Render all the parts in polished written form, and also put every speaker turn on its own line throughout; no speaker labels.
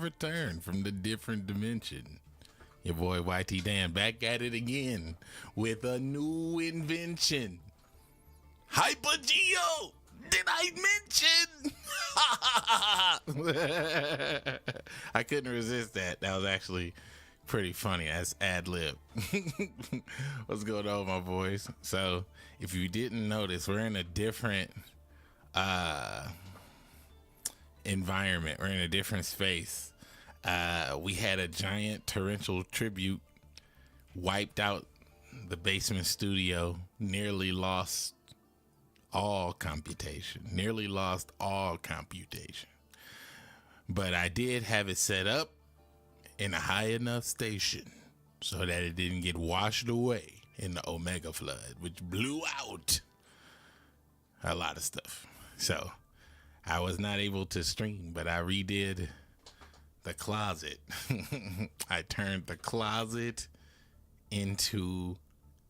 returned from the different dimension. Your boy YTDan back at it again with a new invention. HyperGeo! Did I mention? I couldn't resist that. That was actually pretty funny as ad lib. What's going on, my boys? So, if you didn't notice, we're in a different environment. We're in a different space. We had a giant torrential tribute, wiped out the basement studio, nearly lost all computation. But I did have it set up in a high enough station so that it didn't get washed away in the Omega flood, which blew out a lot of stuff. So I was not able to stream, but I redid the closet. I turned the closet into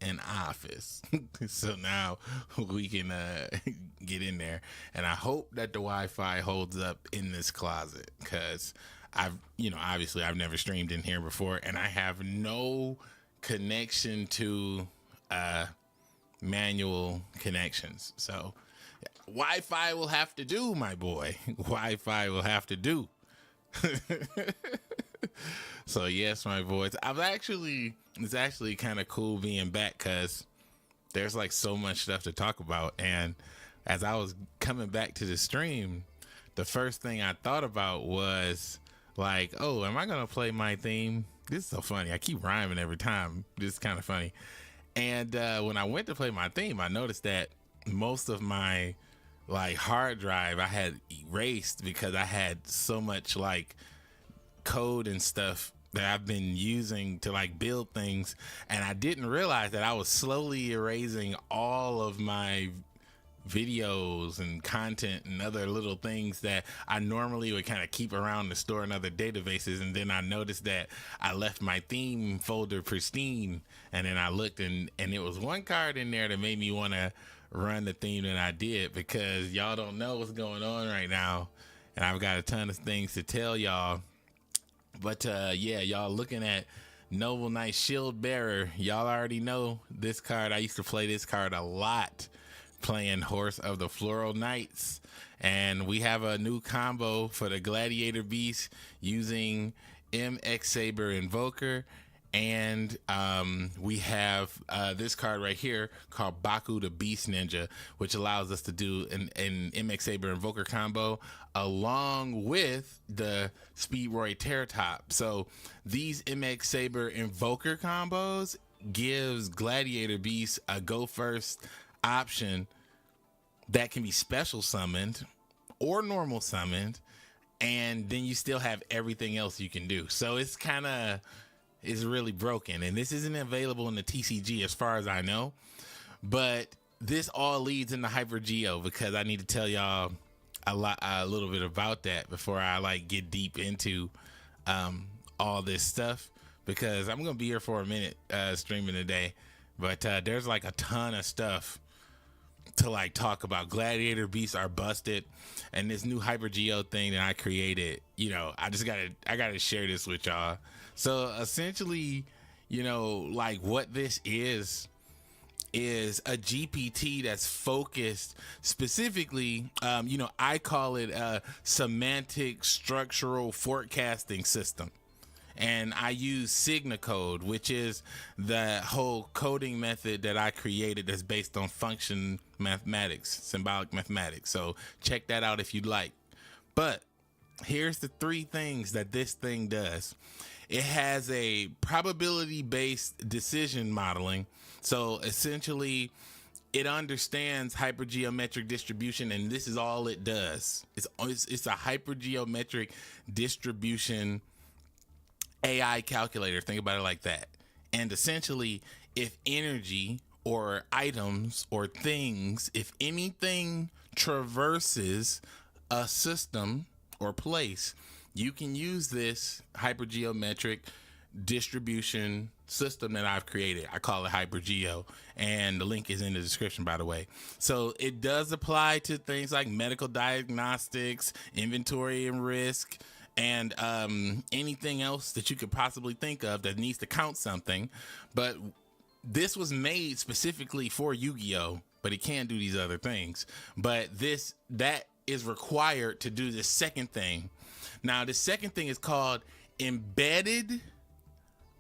an office. So now we can get in there, and I hope that the Wi-Fi holds up in this closet, because obviously I've never streamed in here before, and I have no connection to manual connections. So Wi-Fi will have to do, my boy. Wi-Fi will have to do. So yes, my boys, it's actually kind of cool being back, because there's like so much stuff to talk about. And as I was coming back to the stream, the first thing I thought about was like, oh, am I gonna play my theme? This is so funny. I keep rhyming every time. This is kind of funny. And when I went to play my theme, I noticed that most of my like hard drive I had erased, because I had so much like code and stuff that I've been using to like build things, and I didn't realize that I was slowly erasing all of my videos and content and other little things that I normally would kind of keep around to store in other databases. And then I noticed that I left my theme folder pristine, and then I looked and it was one card in there that made me want to run the theme that I did, because y'all don't know what's going on right now, and I've got a ton of things to tell y'all. But yeah, y'all looking at Noble Knight Shield Bearer. Y'all already know this card. I used to play this card a lot playing Horse of the Floral Knights, and we have a new combo for the Gladiator Beast using MX Saber Invoker. And we have this card right here called Baku the Beast Ninja, which allows us to do an MX Saber Invoker combo along with the Speedroid Tear Top. So these MX Saber Invoker combos gives Gladiator Beast a go first option that can be special summoned or normal summoned, and then you still have everything else you can do. So it's kind of is really broken, and this isn't available in the TCG as far as I know, but this all leads into HyperGeo, because I need to tell y'all a little bit about that before I like get deep into all this stuff, because I'm gonna be here for a minute streaming today, but there's like a ton of stuff to like talk about. Gladiator Beasts are busted, and this new HyperGeo thing that I created, I gotta share this with y'all. So essentially, like what this is a GPT that's focused specifically, I call it a semantic structural forecasting system. And I use Signa code, which is the whole coding method that I created that's based on function mathematics, symbolic mathematics. So check that out if you'd like. But here's the three things that this thing does. It has a probability-based decision modeling. So essentially, it understands hypergeometric distribution, and this is all it does. It's a hypergeometric distribution AI calculator. Think about it like that. And essentially, if energy or items or things, if anything traverses a system or place, you can use this hypergeometric distribution system that I've created. I call it HyperGeo, and the link is in the description, by the way. So it does apply to things like medical diagnostics, inventory and risk, and anything else that you could possibly think of that needs to count something. But this was made specifically for Yu-Gi-Oh, but it can do these other things. But that is required to do the second thing. Now, the second thing is called embedded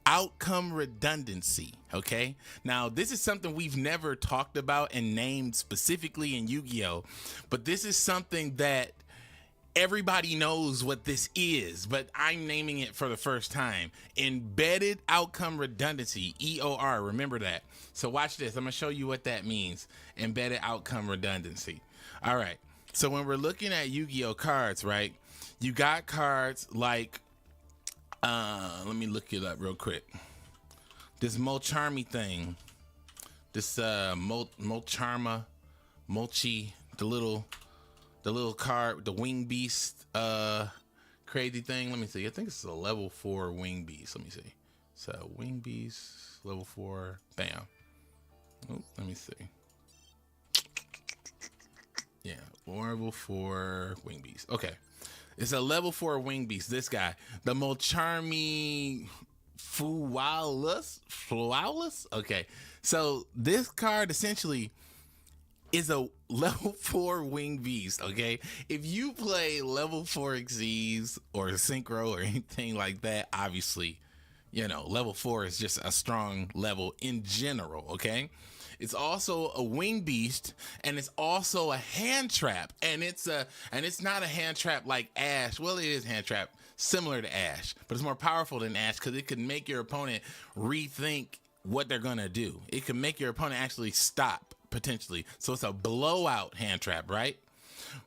outcome redundancy. Okay, now this is something we've never talked about and named specifically in Yu-Gi-Oh, but this is something that everybody knows what this is, but I'm naming it for the first time. Embedded outcome redundancy, EOR. Remember that. So watch this. I'm gonna show you what that means. Embedded outcome redundancy. All right, so when we're looking at Yu-Gi-Oh cards, right, you got cards like let me look it up real quick. This Molcharmy thing, this Molcharma, Molchi, the little card, the Wing Beast, crazy thing. Let me see. I think it's a level 4 Wing Beast. Let me see. So Wing Beast, level 4. Bam. Oh, let me see. Yeah, level 4 Wing Beast. Okay. It's a level 4 Wing Beast. This guy, the Molcharmy Flawless. Okay, so this card essentially is a level 4 Wing Beast. Okay, if you play level 4 Xyz or Synchro or anything like that, obviously, you know, level 4 is just a strong level in general. Okay. It's also a Wing Beast, and it's also a hand trap, and it's not a hand trap like Ash. Well, it is hand trap similar to Ash, but it's more powerful than Ash because it can make your opponent rethink what they're gonna do. It can make your opponent actually stop potentially. So it's a blowout hand trap, right?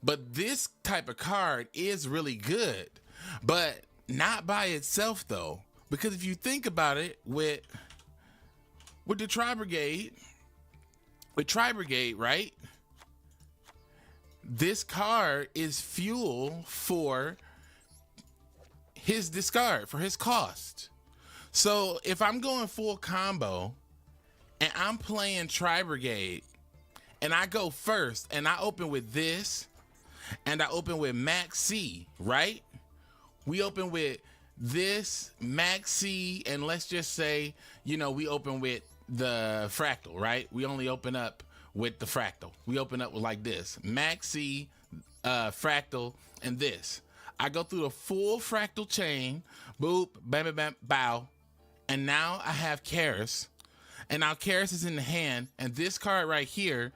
But this type of card is really good, but not by itself though, because if you think about it, with the Tri-Brigade. With Tri-Brigade, right? This card is fuel for his discard, for his cost. So if I'm going full combo and I'm playing Tri-Brigade and I go first and I open with this and I open with Max C, right? We open with this Max C, and let's just say, you know, we open with the fractal, right? We only open up with the fractal. We open up with like this, Maxi, fractal, and this. I go through the full fractal chain, boop, bam, bam, bam, bow, and now I have Karis, and now Karis is in the hand, and this card right here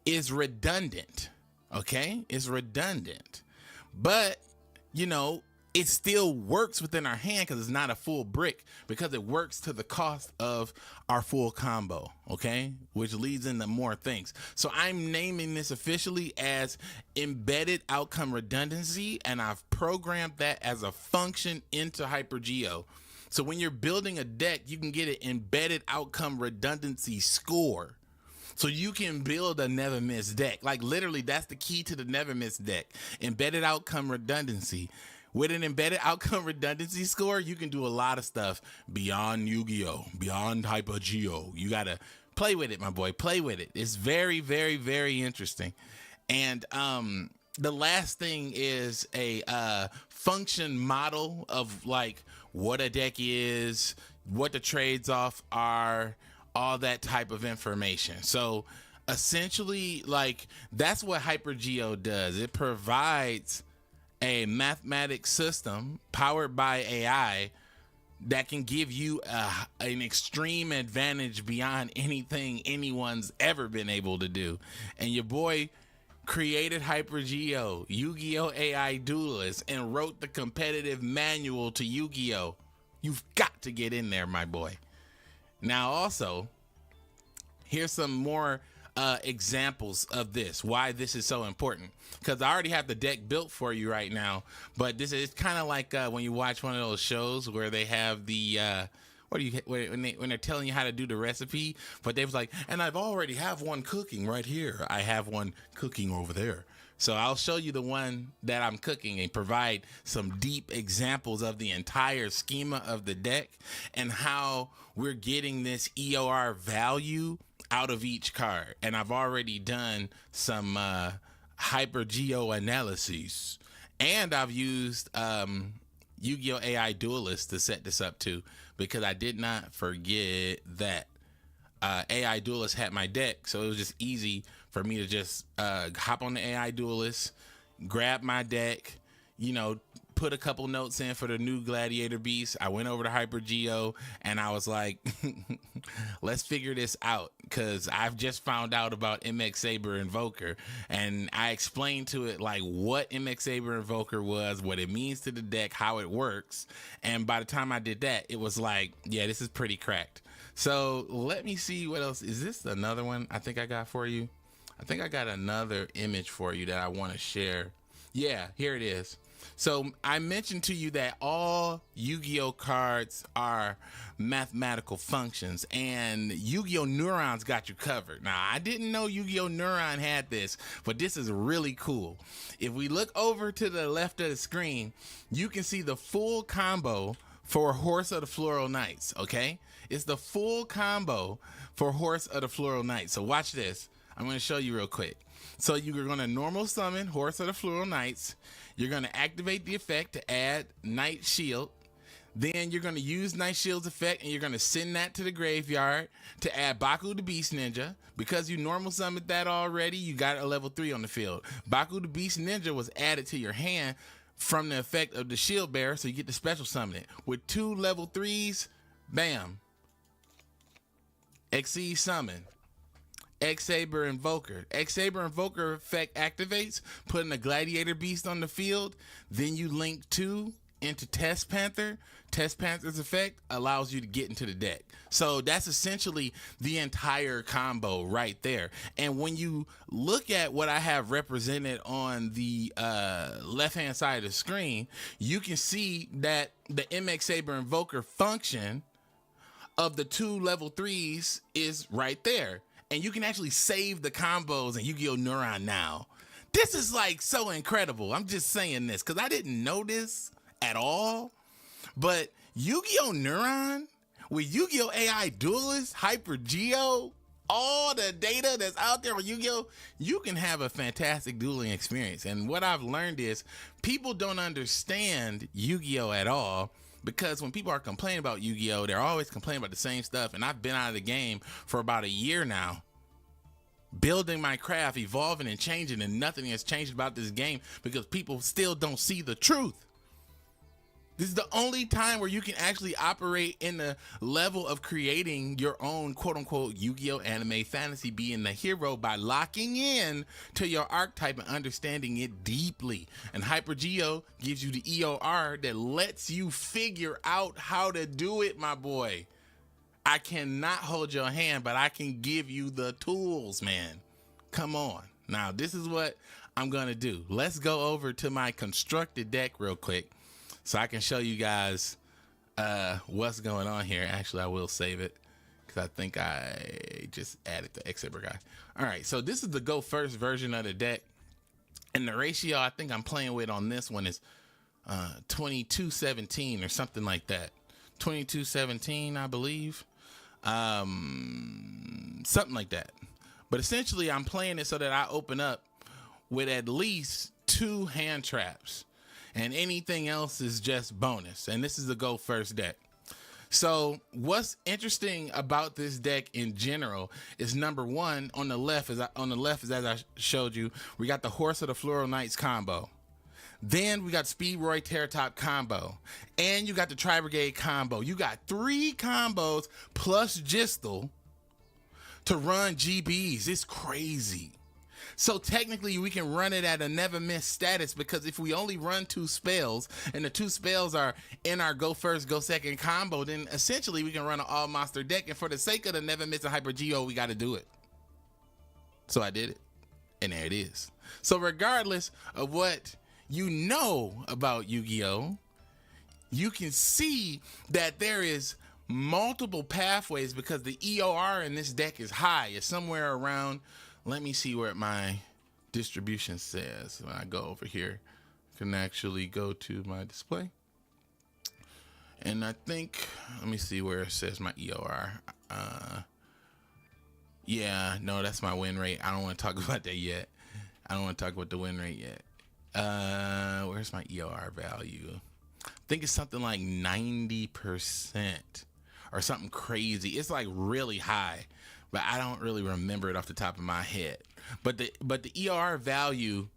is redundant, okay? It's redundant, but, you know, it still works within our hand because it's not a full brick, because it works to the cost of our full combo, okay? Which leads into more things. So I'm naming this officially as embedded outcome redundancy, and I've programmed that as a function into HyperGeo. So when you're building a deck, you can get an embedded outcome redundancy score. So you can build a never miss deck. Like literally, that's the key to the never miss deck. Embedded outcome redundancy. With an embedded outcome redundancy score, you can do a lot of stuff beyond Yu-Gi-Oh, beyond HyperGeo. You got to play with it, my boy. Play with it. It's very, very, very interesting. And the last thing is a function model of like what a deck is, what the trades off are, all that type of information. So essentially, like, that's what HyperGeo does. It provides a mathematics system powered by AI that can give you an extreme advantage beyond anything anyone's ever been able to do. And your boy created HyperGeo, Yu-Gi-Oh! AI Duelist, and wrote the competitive manual to Yu-Gi-Oh! You've got to get in there, my boy. Now also, here's some more examples of this, why this is so important, because I already have the deck built for you right now, but this is kind of like when you watch one of those shows where they have the when they're telling you how to do the recipe, but they was like, and I've already have one cooking right here, I have one cooking over there. So I'll show you the one that I'm cooking and provide some deep examples of the entire schema of the deck and how we're getting this EOR value out of each card. And I've already done some HyperGeo analyses, And I've used Yu-Gi-Oh! AI Duelist to set this up too, because I did not forget that AI Duelist had my deck, so it was just easy for me to just hop on the AI Duelist, grab my deck, you know, put a couple notes in for the new Gladiator Beast. I went over to HyperGeo and I was like, let's figure this out, because I've just found out about MX Saber Invoker, and I explained to it like what MX Saber Invoker was, what it means to the deck, how it works. And by the time I did that, it was like, yeah, this is pretty cracked. So let me see what else. Is this another one I think I got for you? I think I got another image for you that I want to share. Yeah, here it is. So I mentioned to you that all Yu-Gi-Oh cards are mathematical functions, and Yu-Gi-Oh Neurons got you covered. Now, I didn't know Yu-Gi-Oh Neuron had this, but this is really cool. If we look over to the left of the screen, you can see the full combo for Horse of the Floral Knights, okay? It's the full combo for Horse of the Floral Knights. So watch this. I'm going to show you real quick. So you're going to normal summon Horse of the Floral Knights. You're going to activate the effect to add Knight Shield. Then you're going to use Knight Shield's effect, and you're going to send that to the graveyard to add Baku the Beast Ninja. Because you normal summoned that already, you got a level 3 on the field. Baku the Beast Ninja was added to your hand from the effect of the Shield Bearer, so you get to special summon it. With 2 level 3s, bam. Exceed Summon. X-Saber Invoker. X-Saber Invoker effect activates, putting a Gladiator Beast on the field. Then you link 2 into Test Panther. Test Panther's effect allows you to get into the deck. So that's essentially the entire combo right there. And when you look at what I have represented on the left-hand side of the screen, you can see that the MX Saber Invoker function of the 2 level 3s is right there. And you can actually save the combos in Yu-Gi-Oh! Neuron now. This is like so incredible. I'm just saying this because I didn't know this at all. But Yu-Gi-Oh! Neuron with Yu-Gi-Oh! AI Duelist, HyperGeo, all the data that's out there on Yu-Gi-Oh! You can have a fantastic dueling experience. And what I've learned is people don't understand Yu-Gi-Oh! At all. Because when people are complaining about Yu-Gi-Oh, they're always complaining about the same stuff. And I've been out of the game for about a year now, building my craft, evolving and changing, and nothing has changed about this game because people still don't see the truth. This is the only time where you can actually operate in the level of creating your own quote-unquote Yu-Gi-Oh! Anime fantasy, being the hero by locking in to your archetype and understanding it deeply. And HyperGeo gives you the EOR that lets you figure out how to do it, my boy. I cannot hold your hand, but I can give you the tools, man. Come on. Now, this is what I'm going to do. Let's go over to my constructed deck real quick, so I can show you guys what's going on here. Actually, I will save it because I think I just added the X-Saber guy. All right, so this is the go first version of the deck. And the ratio I think I'm playing with on this one is 22-17 or something like that. 22-17, I believe. Something like that. But essentially, I'm playing it so that I open up with at least 2 hand traps. And anything else is just bonus. And this is the go first deck. So what's interesting about this deck in general is, number one, on the left is as I showed you, we got the Horse of the Floral Knights combo. Then we got Speed Roy Terratop combo. And you got the Tri-Brigade combo. You got 3 combos plus Gistel to run GBs. It's crazy. So technically we can run it at a never miss status, because if we only run 2 spells and the 2 spells are in our go first, go second combo, then essentially we can run an all monster deck. And for the sake of the never miss and HyperGeo, we got to do it. So I did it. And there it is. So regardless of what you know about Yu-Gi-Oh, you can see that there is multiple pathways because the EOR in this deck is high. It's somewhere around, let me see where my distribution says. When I go over here, I can actually go to my display. And I think, let me see where it says my EOR. Yeah, no, that's my win rate. I don't want to talk about that yet. I don't want to talk about the win rate yet. Where's my EOR value? I think it's something like 90% or something crazy. It's like really high, but I don't really remember it off the top of my head. But the EOR value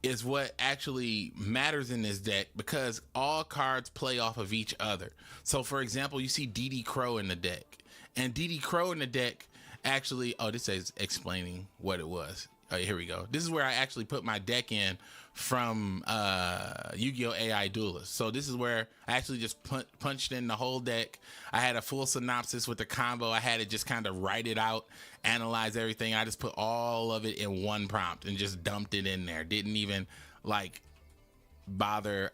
is what actually matters in this deck because all cards play off of each other. So for example, you see DD Crow in the deck, and DD Crow in the deck actually, oh, this says explaining what it was. Oh, here we go. This is where I actually put my deck in from Yu-Gi-Oh! AI Duelist. So this is where I actually just punched in the whole deck. I had a full synopsis with the combo. I had to just kind of write it out, analyze everything. I just put all of it in one prompt and just dumped it in there. Didn't even like bother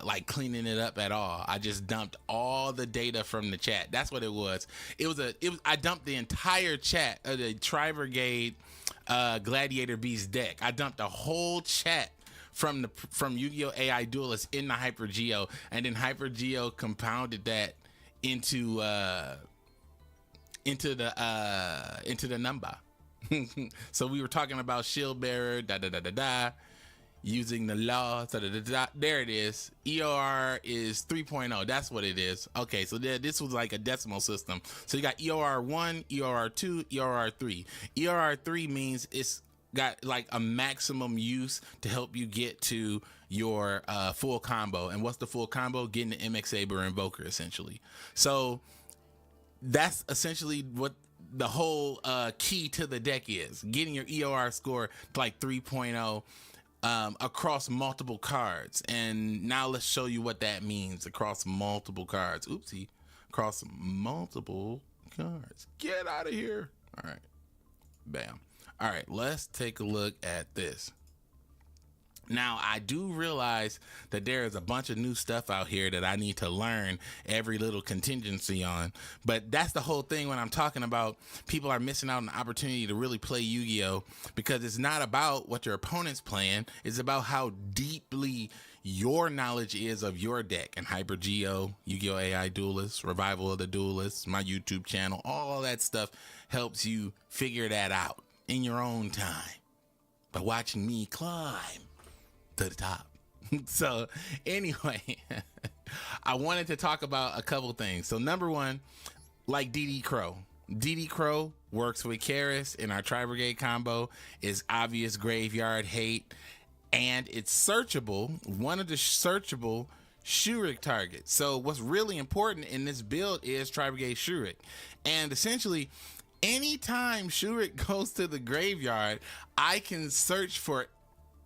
like cleaning it up at all. I just dumped all the data from the chat. That's what it was. I dumped the entire chat of the Tri-Brigade Gladiator Beast deck. I dumped the whole chat from Yu-Gi-Oh! AI Duelist in the HyperGeo, and then HyperGeo compounded that into the number. So we were talking about Shield Bearer, using the law. There it is. EOR is 3.0. That's what it is. Okay, so this was like a decimal system. So you got EOR 1, EOR 2, EOR 3. EOR 3 means it's got like a maximum use to help you get to your full combo. And what's the full combo? Getting the MX Saber Invoker, essentially. So that's essentially what the whole key to the deck is. Getting your EOR score to like 3.0 across multiple cards. And now let's show you what that means across multiple cards. Oopsie. Across multiple cards. Get out of here. All right. Bam. All right, let's take a look at this. Now, I do realize that there is a bunch of new stuff out here that I need to learn every little contingency on. But that's the whole thing when I'm talking about people are missing out on the opportunity to really play Yu-Gi-Oh! Because it's not about what your opponent's playing. It's about how deeply your knowledge is of your deck. And HyperGeo, Yu-Gi-Oh! AI Duelist, Revival of the Duelist, my YouTube channel, all that stuff helps you figure that out in your own time by watching me climb to the top. So anyway, I wanted to talk about a couple things. So number one, like DD Crow. DD Crow works with Karis in our Tri-Brigade combo, is obvious graveyard hate, and it's searchable, one of the searchable Shurik targets. So what's really important in this build is Tri-Brigade Shurik. And essentially, anytime Shurik goes to the graveyard, I can search for,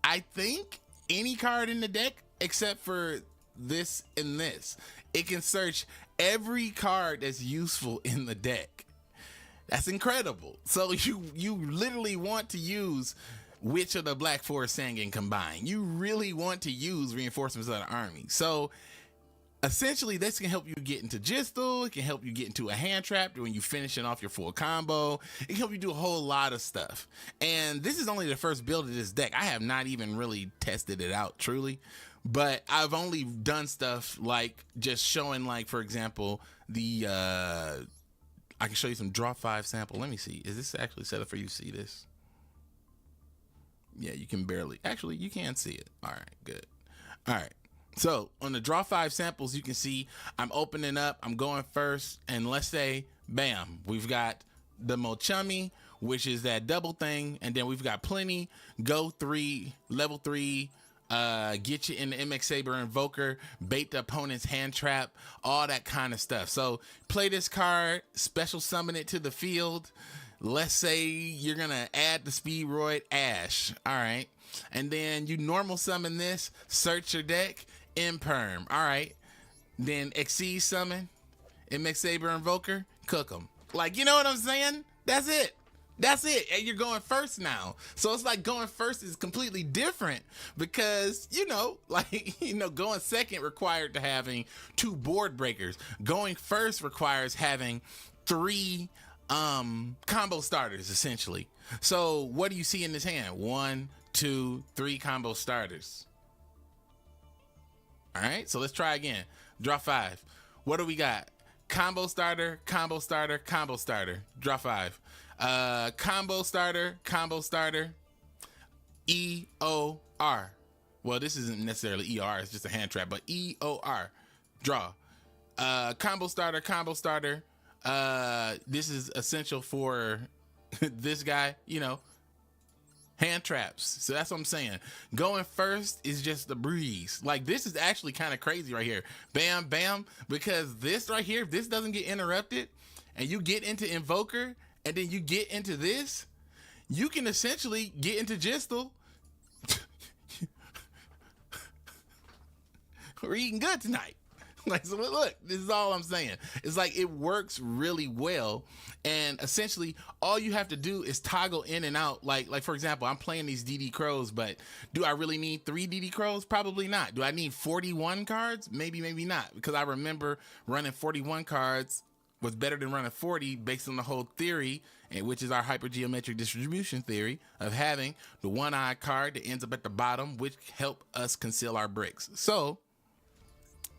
I think, any card in the deck except for this and this. It can search every card that's useful in the deck. That's incredible. So you literally want to use Witch of the Black Forest Sangin combined. You really want to use Reinforcements of the Army. So essentially, this can help you get into Gistel. It can help you get into a hand trap when you're finishing off your full combo. It can help you do a whole lot of stuff. And this is only the first build of this deck. I have not even really tested it out truly, but I've only done stuff like just showing, like, for example, the I can show you some draw 5 sample. Let me see. Is this actually set up for you to see this? Yeah, you can barely. Actually, you can see it. All right, good. All right. So on the draw 5 samples, you can see I'm opening up, I'm going first, and let's say, bam, we've got the Mochummy, which is that double thing, and then we've got plenty, go 3, level 3, get you in the MX Saber Invoker, bait the opponent's hand trap, all that kind of stuff. So play this card, special summon it to the field. Let's say you're gonna add the Speedroid Ash, all right, and then you normal summon this, search your deck, Imperm, all right, then Exceed summon, MX Saber Invoker, cook them. Like, you know what I'm saying? That's it. That's it. And you're going first now. So it's like going first is completely different because, you know, like, you know, going second required to having 2 board breakers. Going first requires having 3 combo starters, essentially. So what do you see in this hand? 1, 2, 3 combo starters. All right, so let's try again. Draw 5. What do we got? Combo starter, combo starter, combo starter. Draw 5. Combo starter, EOR. Well, this isn't necessarily ER, it's just a hand trap, but EOR, draw. Combo starter, combo starter. This is essential for this guy, you know, hand traps. So that's what I'm saying. Going first is just the breeze. Like, this is actually kind of crazy right here. Bam, bam. Because this right here, if this doesn't get interrupted and you get into Invoker and then you get into this, you can essentially get into Gistle. We're eating good tonight. Like, so look, this is all I'm saying. It's like, it works really well, and essentially all you have to do is toggle in and out. Like for example, I'm playing these DD Crows, but do I really need 3 DD Crows? Probably not. Do I need 41 cards? Maybe not, because I remember running 41 cards was better than running 40 based on the whole theory, and which is our hypergeometric distribution theory of having the one-eyed card that ends up at the bottom, which help us conceal our bricks. So,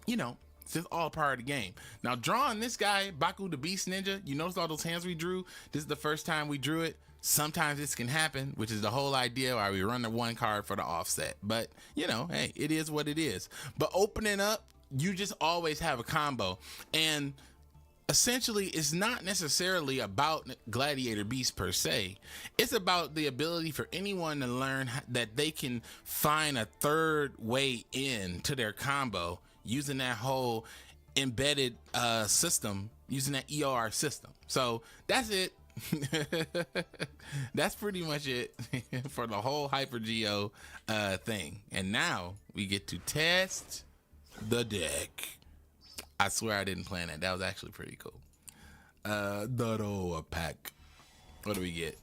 you know, it's just all part of the game. Now, drawing this guy, Baku the Beast Ninja, you notice all those hands we drew? This is the first time we drew it. Sometimes this can happen, which is the whole idea why we run the 1 card for the offset. But, you know, hey, it is what it is. But opening up, you just always have a combo. And essentially, it's not necessarily about Gladiator Beast per se. It's about the ability for anyone to learn that they can find a third way in to their combo using that whole embedded system, using that EOR system. So that's it. That's pretty much it for the whole HyperGeo thing. And now we get to test the deck. I swear I didn't plan that. That was actually pretty cool. A pack. What do we get?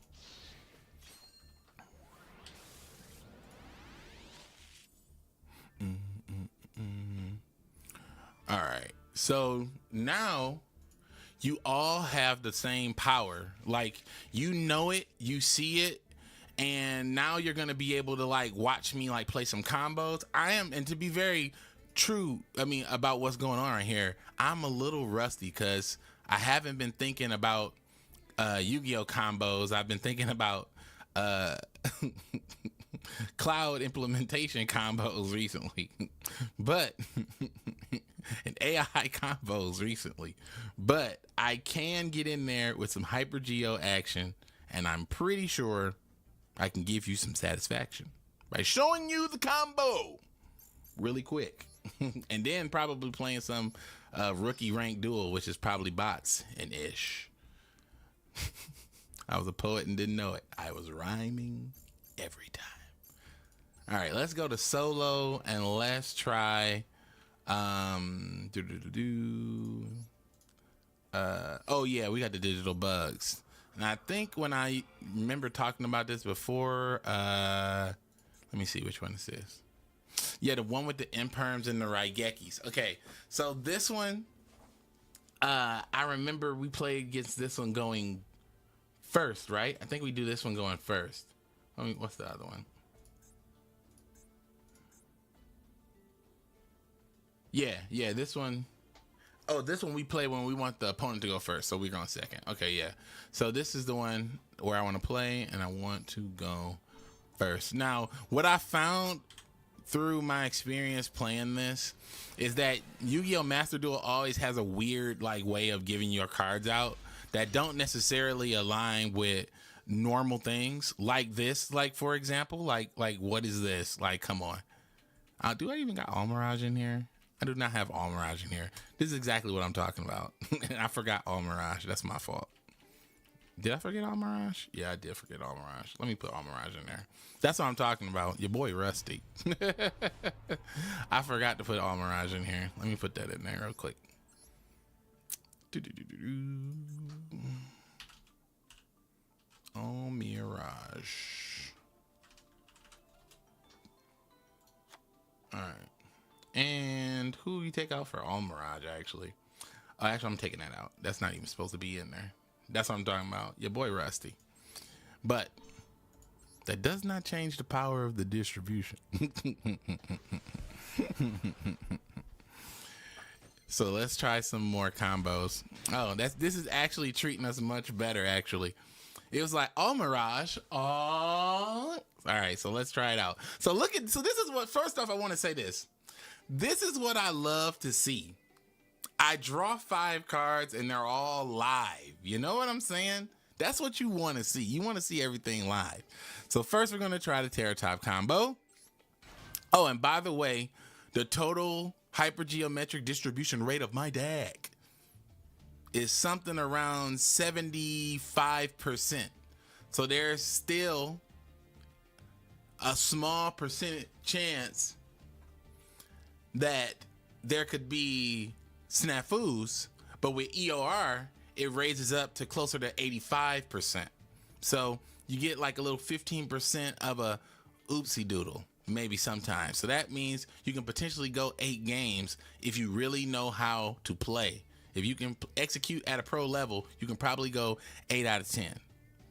All right. So now you all have the same power. Like, you know it, you see it, and now you're going to be able to, like, watch me, like, play some combos. And to be very true, I mean, about what's going on right here, I'm a little rusty because I haven't been thinking about Yu-Gi-Oh combos. I've been thinking about cloud implementation combos recently, but and AI combos recently, but I can get in there with some HyperGeo action, and I'm pretty sure I can give you some satisfaction by showing you the combo really quick. And then probably playing some rookie rank duel, which is probably bots and ish. I was a poet and didn't know it. I was rhyming every time. All right, let's go to solo and let's try oh yeah, we got the digital bugs. And I think when I remember talking about this before, let me see which one this is. Yeah, the one with the imperms and the Raigekis. Okay, so this one, I remember we played against this one going first, right? I think we do this one going first. I mean, what's the other one? Yeah, this one. Oh, this one we play when we want the opponent to go first, so we're going second. Okay, yeah. So this is the one where I want to play, and I want to go first. Now, what I found through my experience playing this is that Yu-Gi-Oh! Master Duel always has a weird like way of giving your cards out that don't necessarily align with normal things like this. Like, for example, like what is this? Like, come on. Do I even got All Mirage in here? I do not have All Mirage in here. This is exactly what I'm talking about. And I forgot All Mirage. That's my fault. Did I forget All Mirage? Yeah, I did forget All Mirage. Let me put All Mirage in there. That's what I'm talking about. Your boy Rusty. I forgot to put All Mirage in here. Let me put that in there real quick. All Mirage. All right. And who you take out for All Mirage, actually? Actually, I'm taking that out. That's not even supposed to be in there. That's what I'm talking about. Your boy Rusty. But that does not change the power of the distribution. So let's try some more combos. Oh, this is actually treating us much better, actually. It was like, oh, Mirage. Oh. All right, so let's try it out. So this is what, first off, I want to say this. This is what I love to see. I draw 5 cards and they're all live. You know what I'm saying? That's what you want to see. You want to see everything live. So first we're going to try the Terratop combo. Oh, and by the way, the total hypergeometric distribution rate of my deck is something around 75%. So there's still a small percentage chance that there could be snafus, but with EOR, it raises up to closer to 85%. So you get like a little 15% of a oopsie doodle, maybe sometimes. So that means you can potentially go 8 games if you really know how to play. If you can execute at a pro level, you can probably go 8 out of 10.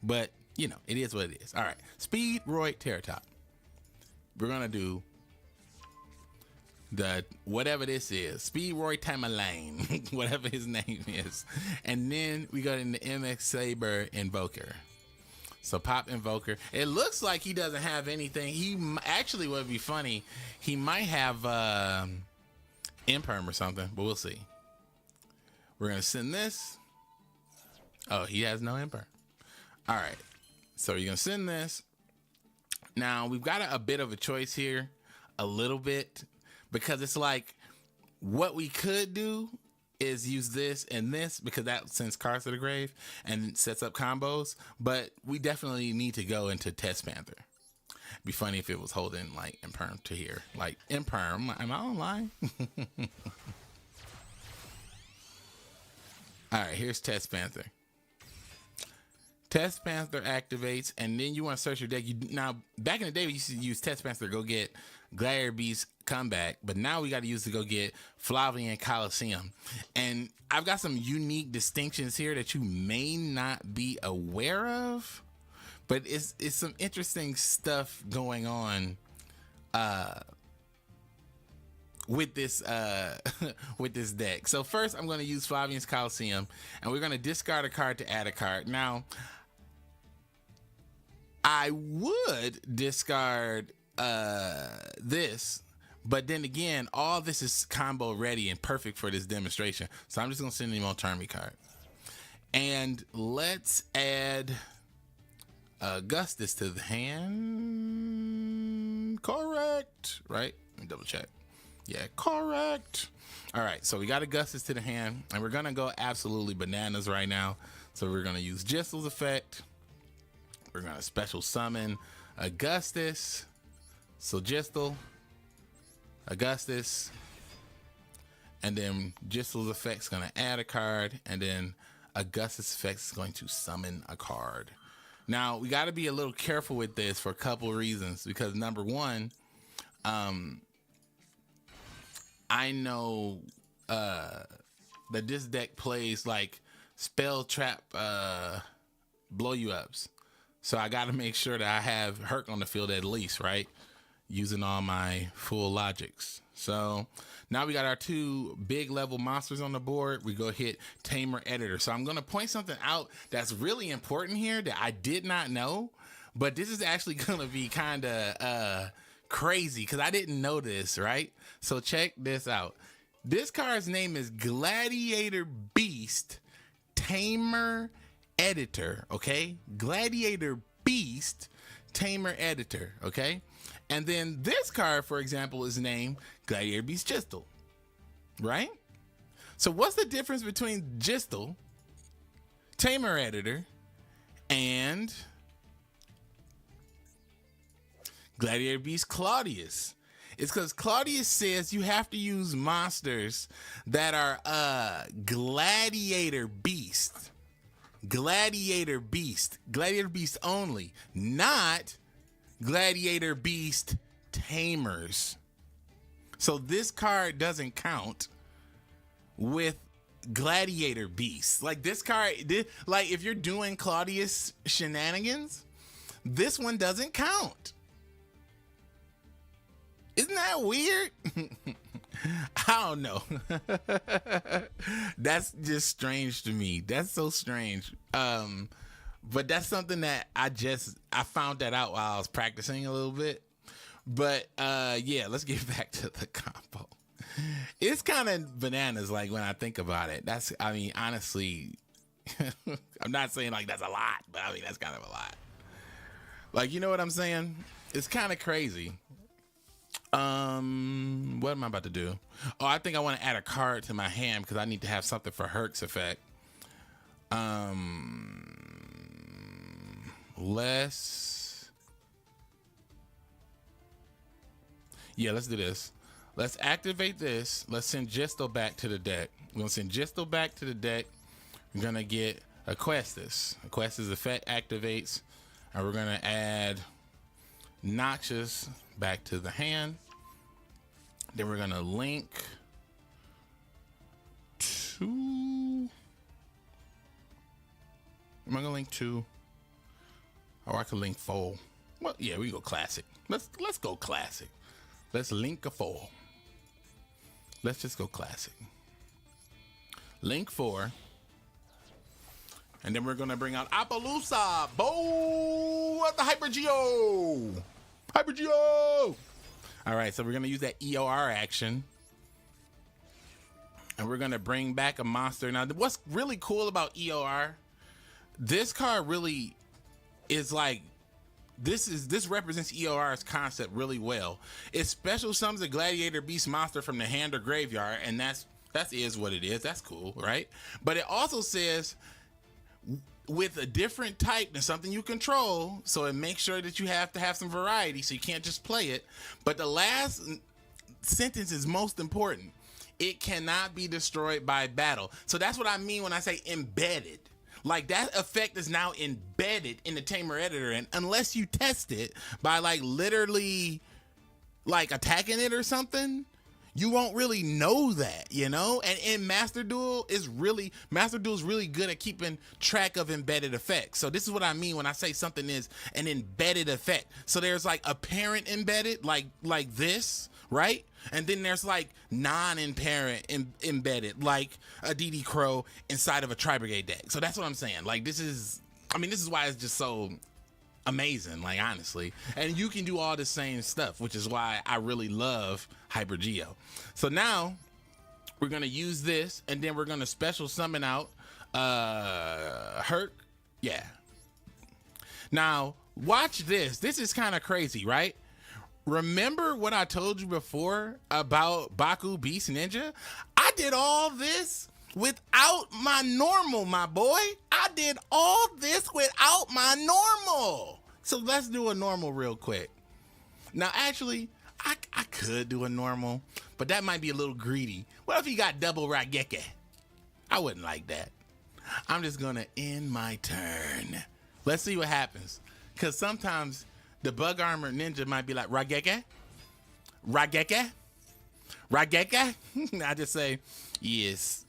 But, you know, it is what it is. All right, Speed Roy Terratop. We're going to do the whatever this is, Speed Roy Tamer, whatever his name is. And then we got into MX Saber Invoker. So pop Invoker. It looks like he doesn't have anything. He actually would be funny. He might have Imperm or something, but we'll see. We're going to send this. Oh, he has no Imperm. All right. So you're going to send this. Now, we've got a bit of a choice here, a little bit, because it's like what we could do is use this and this because that sends cards to the grave and sets up combos. But we definitely need to go into Test Panther. It'd be funny if it was holding like Imperm to here. Like Imperm, am I online? All right, here's Test Panther. Test Panther activates, and then you want to search your deck. Now, back in the day, we used to use Test Panther to go get Gladiator Beast comeback, but now we got to use to go get Flavian Coliseum. And I've got some unique distinctions here that you may not be aware of, but it's some interesting stuff going on with this with this deck. So first, I'm going to use Flavian's Coliseum, and we're going to discard a card to add a card. Now, I would discard this, but then again, all this is combo ready and perfect for this demonstration. So I'm just gonna send him on Termy card. And let's add Augustus to the hand. Correct, right? Let me double check. Yeah, correct. All right, so we got Augustus to the hand, and we're gonna go absolutely bananas right now. So we're gonna use Gistel's effect. We're gonna special summon Augustus. So Gistel, Augustus, and then Gistel's effect is gonna add a card, and then Augustus' effect is going to summon a card. Now we got to be a little careful with this for a couple of reasons, because number one, I know that this deck plays like spell trap blow you ups. So I got to make sure that I have Herc on the field at least, right? Using all my full logics. So now we got our 2 big level monsters on the board. We go hit Tamer Editor. So I'm going to point something out that's really important here that I did not know, but this is actually going to be kind of crazy because I didn't know this, right? So check this out. This card's name is Gladiator Beast Tamer Editor, okay? Gladiator Beast Tamer Editor, okay? And then this card, for example, is named Gladiator Beast Gistel, right? So what's the difference between Gistel, Tamer Editor, and Gladiator Beast Claudius? It's because Claudius says you have to use monsters that are Gladiator Beast. Gladiator Beast only, not Gladiator Beast Tamers. So this card doesn't count with Gladiator Beast. Like this card, like if you're doing Claudius shenanigans, this one doesn't count. Isn't that weird? I don't know. That's just strange to me. That's so strange. But that's something that I found that out while I was practicing a little bit. But yeah, let's get back to the combo. It's kind of bananas, like when I think about it. I mean, honestly, I'm not saying like that's a lot, but I mean that's kind of a lot. Like, you know what I'm saying? It's kind of crazy. What am I about to do? Oh, I think I want to add a card to my hand because I need to have something for Herc's effect. Let's do this. Let's activate this. Let's send Gisto back to the deck. We're gonna send Gisto back to the deck. We're gonna get Aquestus. Aquestus effect activates, and we're gonna add Noxious back to the hand. Then we're gonna link two. Am I gonna link two? Or I can link four. Well, yeah, we go classic. Let's go classic. Let's link a four. Let's just go classic. Link 4. And then we're gonna bring out Appaloosa. Bow at the HyperGeo. HyperGeo. All right, so we're gonna use that EOR action. And we're gonna bring back a monster. Now, what's really cool about EOR, this card really is like, this represents EOR's concept really well. It special summons a Gladiator Beast monster from the hand or graveyard, and that is what it is. That's cool, right? But it also says with a different type than something you control, so it makes sure that you have to have some variety, so you can't just play it. But the last sentence is most important. It cannot be destroyed by battle. So that's what I mean when I say embedded. Like, that effect is now embedded in the Tamer editor, and unless you test it by like literally like attacking it or something, you won't really know that, you know? And in Master Duel is really good at keeping track of embedded effects. So this is what I mean when I say something is an embedded effect. So there's like apparent embedded, like this, right? And then there's like non-apparent embedded, like a DD Crow inside of a Tri-Brigade deck. So that's what I'm saying. Like, this is why it's just so amazing, like, honestly. And you can do all the same stuff, which is why I really love HyperGeo. So now we're gonna use this, and then we're gonna special summon out Herc. Yeah. Now watch this. This is kind of crazy, right? Remember what I told you before about Baku Beast Ninja? I did all this without my normal, my boy. I did all this without my normal. So let's do a normal real quick. Now, actually, I could do a normal, but that might be a little greedy. What if he got double Rageke? I wouldn't like that. I'm just gonna end my turn. Let's see what happens. Because sometimes the bug armor ninja might be like, Rageke? Rageke? Rageke? I just say, yes.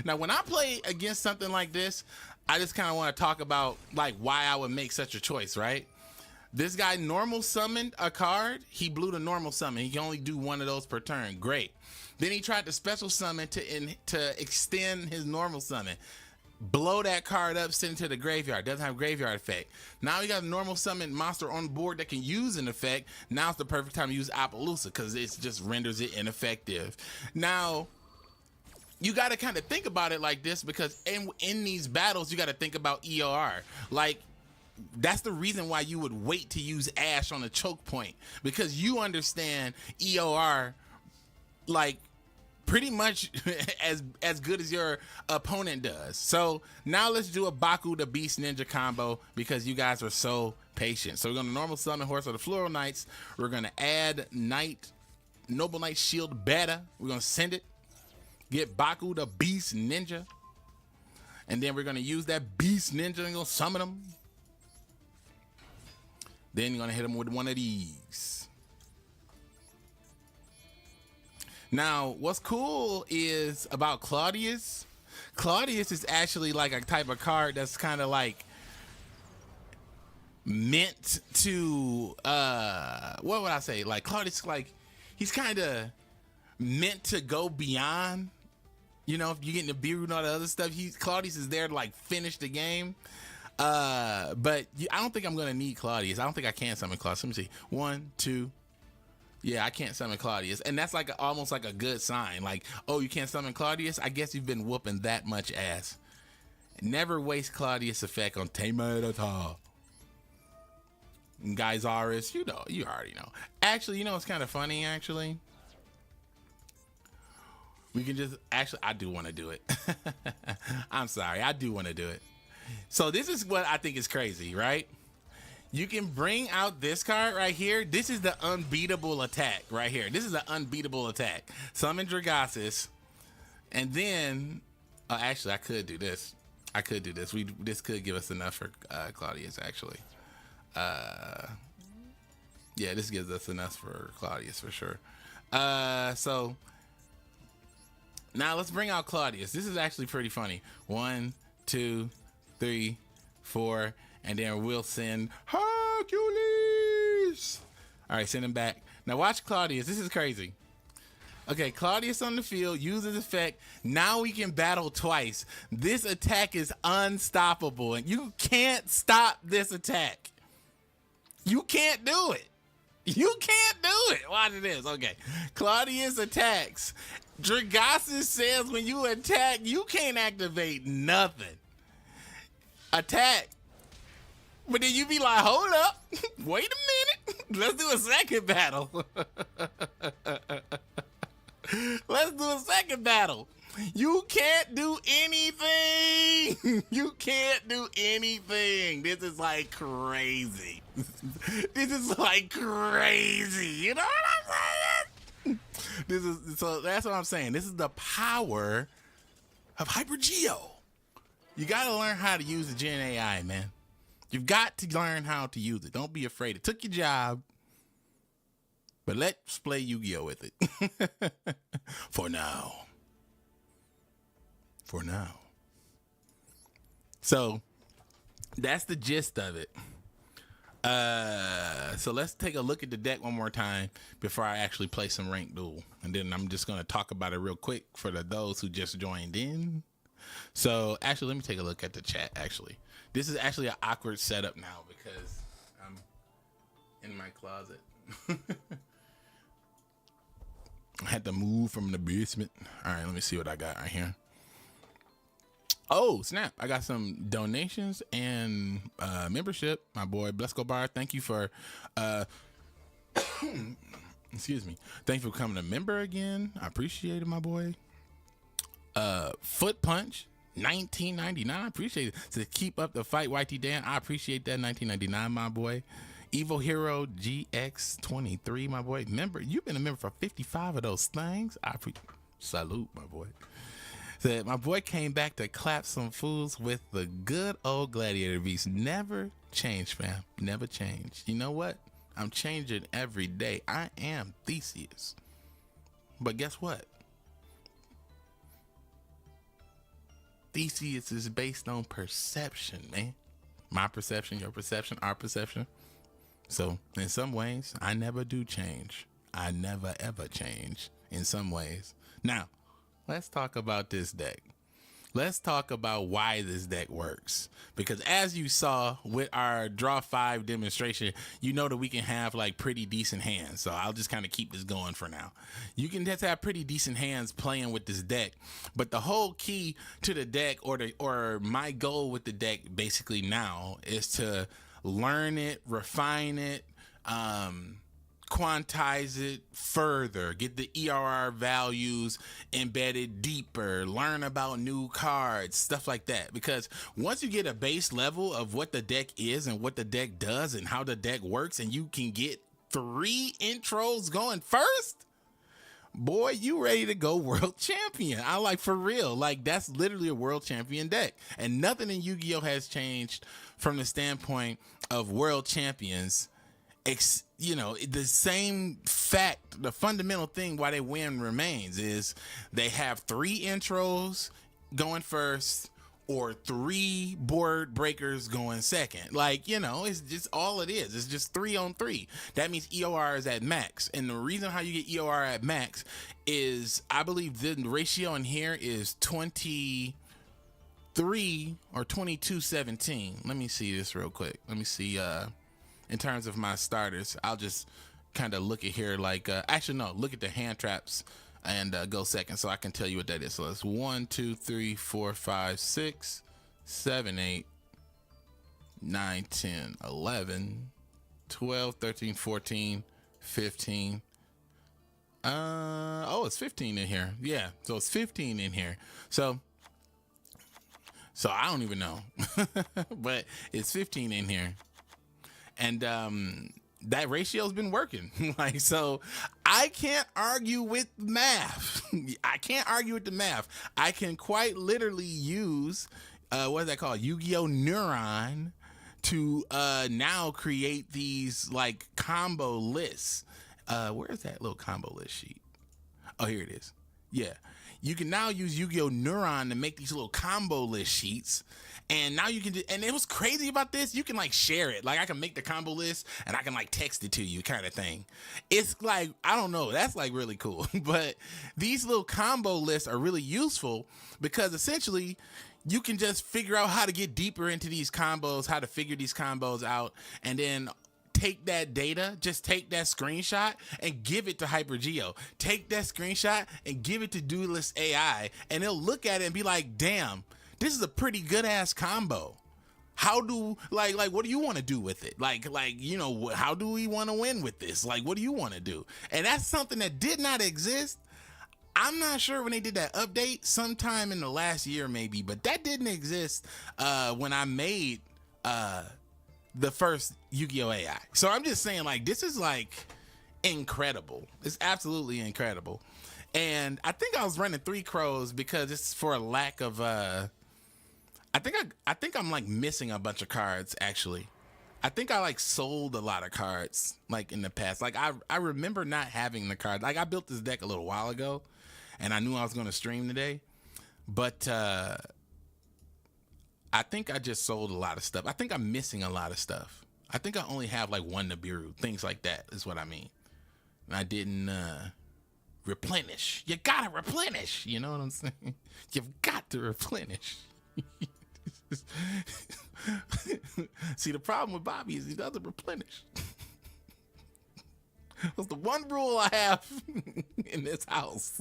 Now, when I play against something like this, I just kind of want to talk about like why I would make such a choice, right? This guy normal summoned a card. He blew the normal summon. He can only do one of those per turn. Great. Then he tried to special summon to extend his normal summon. Blow that card up, send it to the graveyard. Doesn't have graveyard effect. Now you got a normal summon monster on board that can use an effect. Now it's the perfect time to use Appaloosa because it just renders it ineffective. Now you got to kind of think about it like this, because in these battles you got to think about EOR. Like, that's the reason why you would wait to use Ash on a choke point, because you understand EOR like pretty much as good as your opponent does. So now let's do a Baku the Beast Ninja combo because you guys are so patient. So we're going to normal summon Horse of the Floral Knights. We're going to add Noble Knight Shield Beta. We're going to send it. Get Baku the Beast Ninja. And then we're going to use that Beast Ninja and go summon him. Then you're going to hit him with one of these. Now, what's cool is about Claudius. Claudius is actually like a type of card that's kind of like meant to, what would I say? Like, Claudius, like, he's kind of meant to go beyond You know, if you get Nibiru and all the other stuff, Claudius is there to like finish the game. But I don't think I'm gonna need Claudius. I don't think I can summon Claudius. Let me see. 1, 2. Yeah, I can't summon Claudius, and that's like almost like a good sign. Like, oh, you can't summon Claudius? I guess you've been whooping that much ass. Never waste Claudius effect on Tamer at all. Geysaris, you already know. Actually, you know what's kind of funny, actually? We can just, actually, I do want to do it. I'm sorry, I do want to do it. So this is what I think is crazy, right? You can bring out this card right here. This is the unbeatable attack right here. This is an unbeatable attack. Summon Dragasis. And then, actually, I could do this. This could give us enough for Claudius, actually. Yeah, this gives us enough for Claudius for sure. So now let's bring out Claudius. This is actually pretty funny. 1, 2, 3, 4, and then we'll send Hercules. All right, send him back. Now watch Claudius. This is crazy. Okay, Claudius on the field, uses effect. Now we can battle twice. This attack is unstoppable, and you can't stop this attack. You can't do it. You can't do it. Watch this. Okay. Claudius attacks. Dragasis says when you attack, you can't activate nothing. Attack. But then you be like, hold up. Wait a minute. Let's do a second battle. Let's do a second battle. You can't do anything. You can't do anything. This is like crazy. This is like crazy. You know what I'm saying? So that's what I'm saying. This is the power of HyperGeo. You got to learn how to use the Gen AI, man. You've got to learn how to use it. Don't be afraid. It took your job, but let's play Yu-Gi-Oh with it. For now. For now. So that's the gist of it. So let's take a look at the deck one more time before I actually play some ranked duel. And then I'm just going to talk about it real quick for those who just joined in. So actually, let me take a look at the chat, actually. This is actually an awkward setup now because I'm in my closet. I had to move from the basement. All right, let me see what I got right here. Oh, snap. I got some donations and membership. My boy, Blescobar, thank you for, excuse me. Thank you for becoming a member again. I appreciate it, my boy. Foot Punch, $19.99. I appreciate it. To keep up the fight, YTDan, I appreciate that. $19.99, my boy. Evo Hero GX23, my boy. Member, you've been a member for 55 of those things. Salute, my boy. Said my boy came back to clap some fools with the good old Gladiator Beast. Never changed, fam. Never changed. You know what? I'm changing every day. I am Theseus. But guess what? Theseus is based on perception, man. My perception, your perception, our perception. So in some ways, I never do change. I never ever change in some ways. Now, let's talk about this deck. Let's talk about why this deck works. Because as you saw with our draw 5 demonstration, you know that we can have like pretty decent hands. So I'll just kind of keep this going for now. You can just have pretty decent hands playing with this deck. But the whole key to the deck, or my goal with the deck basically now, is to learn it, refine it, quantize it further, get the ERR values embedded deeper, learn about new cards, stuff like that. Because once you get a base level of what the deck is and what the deck does and how the deck works, and you can get 3 intros going first, boy, you ready to go world champion. I like, for real, like that's literally a world champion deck. And nothing in Yu-Gi-Oh has changed from the standpoint of world champions. You know, the same fact, the fundamental thing why they win remains is they have 3 intros going first, or 3 board breakers going second. Like, you know, it's just all it is. It's just 3 on 3. That means EOR is at max. And the reason how you get EOR at max is, I believe the ratio in here is 23 or 22-17. Let me see this real quick. Let me see, in terms of my starters, I'll just kind of look at here like, actually, no, look at the hand traps and go second, so I can tell you what that is. So it's 1, 2, 3, 4, 5, 6, 7, 8, 9, 10, 11, 12, 13, 14, 15. Oh, it's 15 in here. Yeah, so it's 15 in here. So I don't even know, but it's 15 in here, and that ratio's been working. Like, so I can't argue with math. I can't argue with the math. I can quite literally use what is that called? Yu-Gi-Oh! Neuron to now create these like combo lists. Where's that little combo list sheet? Oh, here it is. Yeah. You can now use Yu-Gi-Oh! Neuron to make these little combo list sheets. And now you can and it was crazy about this. You can like share it. Like I can make the combo list and I can like text it to you kind of thing. It's like, I don't know. That's like really cool. But these little combo lists are really useful because essentially you can just figure out how to get deeper into these combos, how to figure these combos out, and then take that data, just take that screenshot and give it to HyperGeo. Take that screenshot and give it to Duelist AI, and they'll look at it and be like, damn, this is a pretty good ass combo. How do, like, what do you want to do with it? Like, you know, how do we want to win with this? Like, what do you want to do? And that's something that did not exist. I'm not sure when they did that update, sometime in the last year maybe, but that didn't exist when I made the first Yu-Gi-Oh! AI. So I'm just saying, like, this is like incredible. It's absolutely incredible. And I think I was running 3 crows because it's for a lack of I think I'm like missing a bunch of cards actually. I think I like sold a lot of cards like in the past. Like I remember not having the cards. Like I built this deck a little while ago and I knew I was going to stream today, but I think I just sold a lot of stuff. I think I'm missing a lot of stuff. I think I only have like 1 Nibiru, things like that is what I mean. I didn't replenish. You gotta replenish. You know what I'm saying? You've got to replenish. See, the problem with Bobby is he doesn't replenish. That's the one rule I have in this house.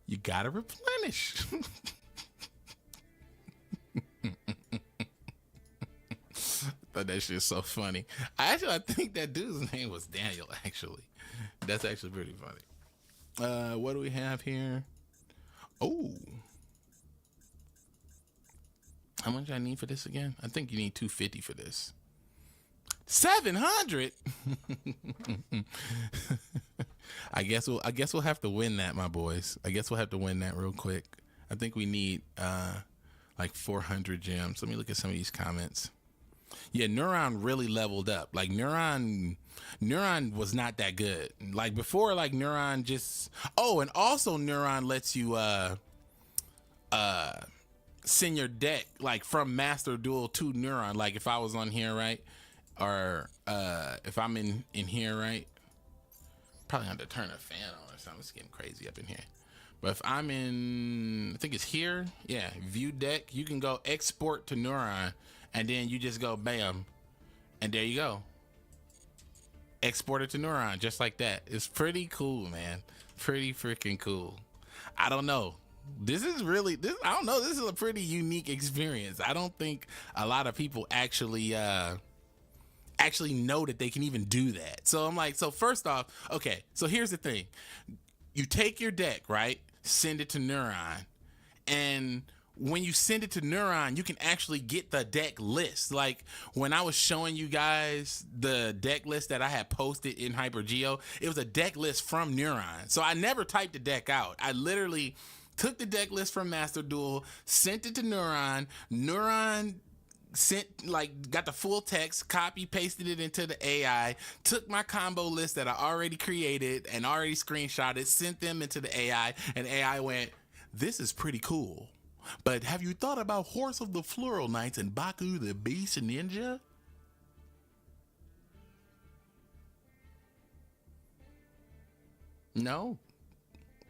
You gotta replenish. I thought that shit's so funny. I think that dude's name was Daniel, actually. That's actually pretty funny. What do we have here? Oh. How much I need for this again? I think you need 250 for this. 700. I guess we'll have to win that, my boys. I guess we'll have to win that real quick. I think we need like 400 gems. Let me look at some of these comments. Yeah, Neuron really leveled up. Like Neuron was not that good. Like before, like Neuron just. Oh, and also Neuron lets you send your deck like from Master Duel to Neuron. Like if I was on here, right, or if I'm in here, right, probably have to turn a fan on or something. It's getting crazy up in here. But if I'm in, I think it's here, yeah, view deck, you can go export to Neuron, and then you just go bam, and there you go, export it to Neuron just like that. It's pretty cool, man. Pretty freaking cool. I don't know. This is really, I don't know. This is a pretty unique experience. I don't think a lot of people actually know that they can even do that. So I'm like, so first off, okay, so here's the thing. You take your deck, right? Send it to Neuron. And when you send it to Neuron, you can actually get the deck list. Like when I was showing you guys the deck list that I had posted in HyperGeo, it was a deck list from Neuron. So I never typed the deck out. I literally took the deck list from Master Duel, sent it to Neuron. Neuron got the full text, copy pasted it into the AI, took my combo list that I already created and already screenshotted, sent them into the AI, and AI went, this is pretty cool. But have you thought about Horse of the Floral Knights and Baku the Beast Ninja? No.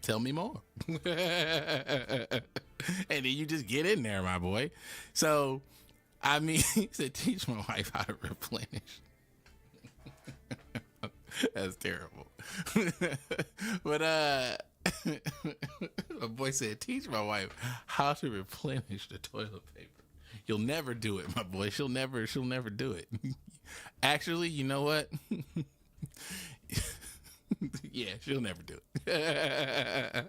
Tell me more. And then you just get in there, my boy. So, I mean, he said, teach my wife how to replenish. That's terrible. But my boy said, teach my wife how to replenish the toilet paper. You'll never do it, my boy. She'll never do it. Actually, you know what? Yeah, she'll never do it.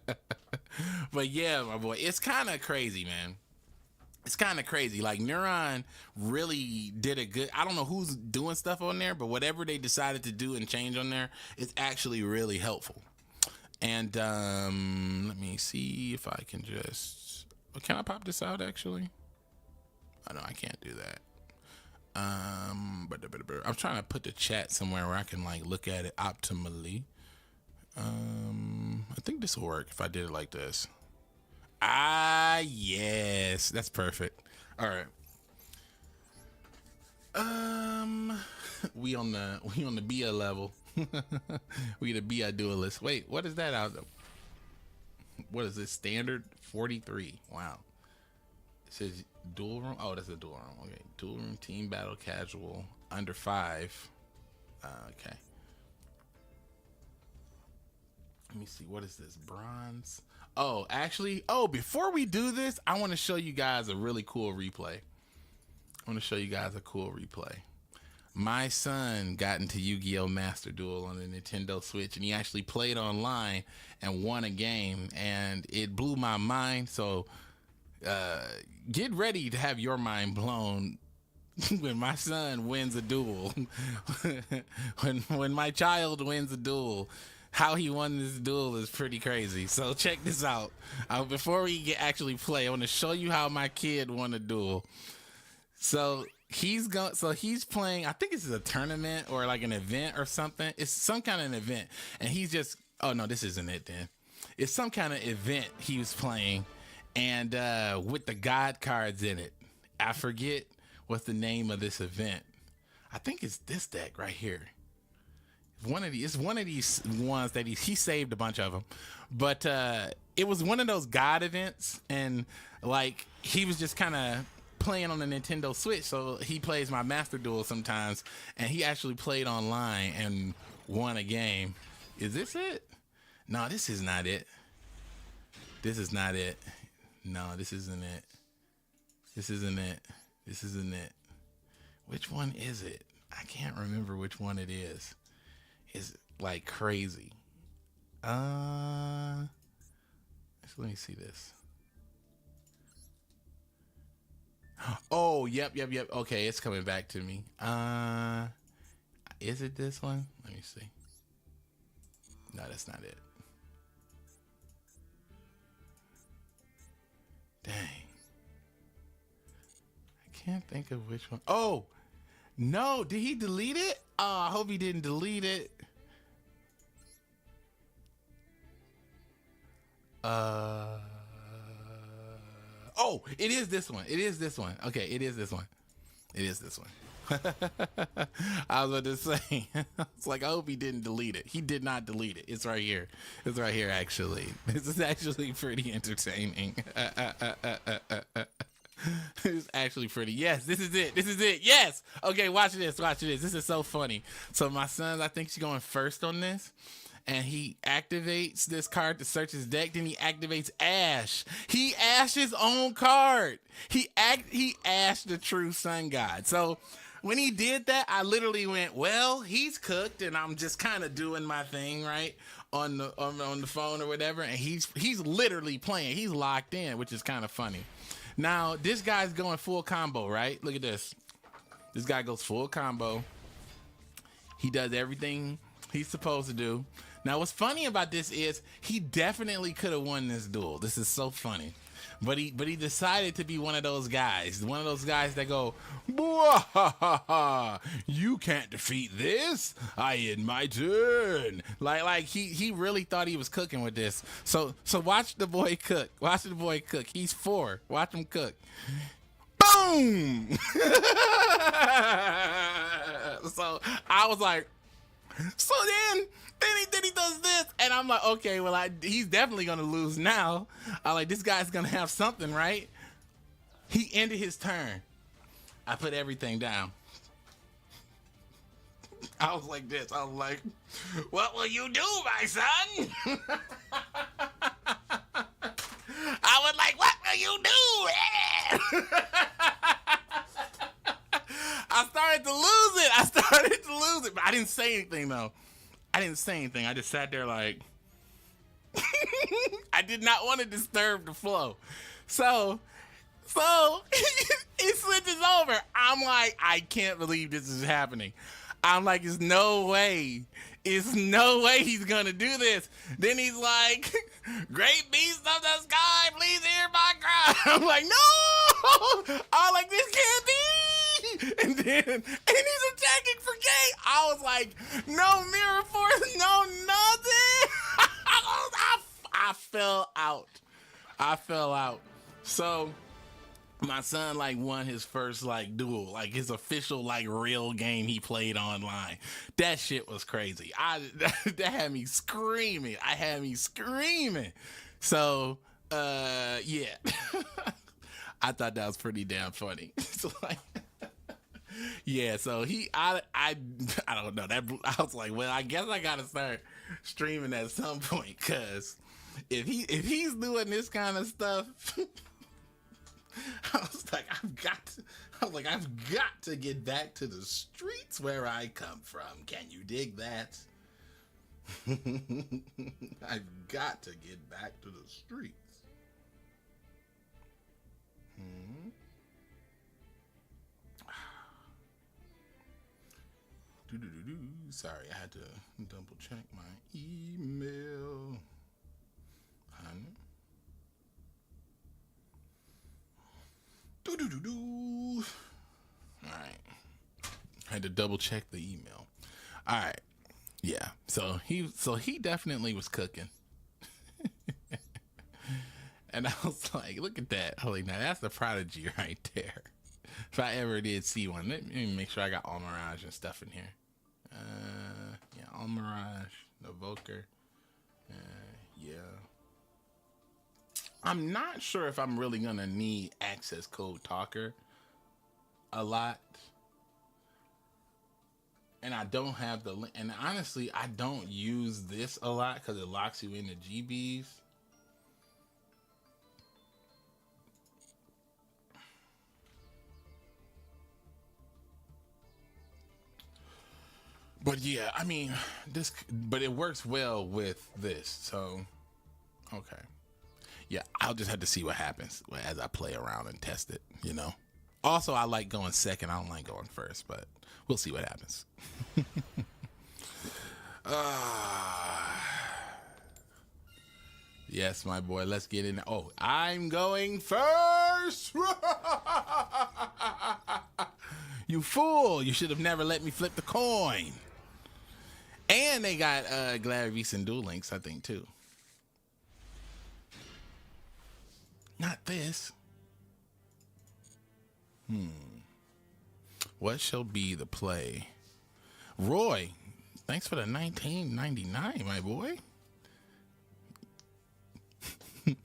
But yeah, my boy, it's kind of crazy, man. It's kind of crazy. Like, Neuron really did a good, I don't know who's doing stuff on there, but whatever they decided to do and change on there, it's actually really helpful. And let me see if I can just, can I pop this out actually? Oh no, I can't do that. I'm trying to put the chat somewhere where I can like look at it optimally. I think this will work if I did it like this. Ah, yes, that's perfect. All right. We on the BA level. We the BA duelist. Wait, what is that out there? What is this? Standard 43. Wow. It says dual room. Oh, that's a dual room. Okay, dual room, team battle, casual, under 5. Okay. Let me see. What is this? Bronze. Oh, actually, before we do this, I want to show you guys a really cool replay. I want to show you guys a cool replay. My son got into Yu-Gi-Oh! Master Duel on the Nintendo Switch, and he actually played online and won a game, and it blew my mind. So get ready to have your mind blown when my son wins a duel. when my child wins a duel. How he won this duel is pretty crazy. So check this out. Before we actually play, I want to show you how my kid won a duel. So he's playing, I think this is a tournament or like an event or something. It's some kind of an event. And he's just, oh no, this isn't it then. It's some kind of event he was playing, and with the God cards in it. I forget what's the name of this event. I think it's this deck right here. It's one of these ones that he saved a bunch of them, but it was one of those God events, and like he was just kind of playing on the Nintendo Switch. So he plays my Master Duel sometimes, and he actually played online and won a game. Is this it? No, this is not it. This is not it. No, this isn't it. This isn't it. This isn't it. Which one is it? I can't remember which one it is. It's like crazy. So let me see this. Oh, yep. Okay, it's coming back to me. Is it this one? Let me see. No, that's not it. Dang. I can't think of which one. Oh, no. Did he delete it? Oh, I hope he didn't delete it. Oh, it is this one. It is this one. Okay, it is this one. It is this one. I was about to say, it's like, I hope he didn't delete it. He did not delete it. It's right here. It's right here, actually. This is actually pretty entertaining. It's actually pretty. Yes, this is it. This is it. Yes. Okay, watch this. Watch this. This is so funny. So my son, I think she's going first on this. And he activates this card to search his deck. Then he activates Ash. He ashed his own card. He ashed the true sun god. So when he did that, I literally went, well, he's cooked, and I'm just kind of doing my thing, right, on the phone or whatever. And he's literally playing. He's locked in, which is kind of funny. Now this guy's going full combo, right? Look at this. This guy goes full combo. He does everything he's supposed to do. Now, what's funny about this is he definitely could have won this duel. This is so funny. But he decided to be one of those guys. One of those guys that go, "Bwahaha, you can't defeat this. I end my turn." Like he really thought he was cooking with this. So watch the boy cook. Watch the boy cook. He's 4. Watch him cook. Boom! So I was like, so then he does this, and I'm like, okay, well, he's definitely gonna lose now. I'm like, this guy's gonna have something, right? He ended his turn. I put everything down. I was like this. I was like, what will you do, my son? I was like, what will you do? I started to lose it. But I didn't say anything, though. I just sat there like, I did not want to disturb the flow. So it switches over. I'm like, I can't believe this is happening. I'm like, there's no way. It's no way he's gonna do this. Then he's like, great beast of the sky, please hear my cry. I'm like, no! I'm like, this can't be! And he's attacking for gay. I was like, no mirror force, no nothing. I fell out. So my son like won his first like duel, like his official like real game he played online. That shit was crazy. That had me screaming. So yeah. I thought that was pretty damn funny. So like, yeah, so I don't know. I was like, well, I guess I gotta start streaming at some point, cause if he's doing this kind of stuff, I was like, I've got to get back to the streets where I come from. Can you dig that? I've got to get back to the streets. Sorry, I had to double check my email. All right. I had to double check the email. All right. Yeah. So he definitely was cooking. And I was like, look at that. I was like, now that's the prodigy right there. If I ever did see one, let me make sure I got all Mirage and stuff in here. Yeah, all Mirage, Invoker. Yeah. I'm not sure if I'm really gonna need access code talker a lot. And I don't have the link. And honestly, I don't use this a lot because it locks you into GBs. But yeah, I mean, but it works well with this. So, okay. Yeah, I'll just have to see what happens as I play around and test it, you know. Also, I like going second. I don't like going first, but we'll see what happens. Yes, my boy. Let's get in. Oh, I'm going first. You fool. You should have never let me flip the coin. And they got Gladiator Beast and Duel Links, I think, too. Not this. What shall be the play? Roy, thanks for the 1999, my boy. Let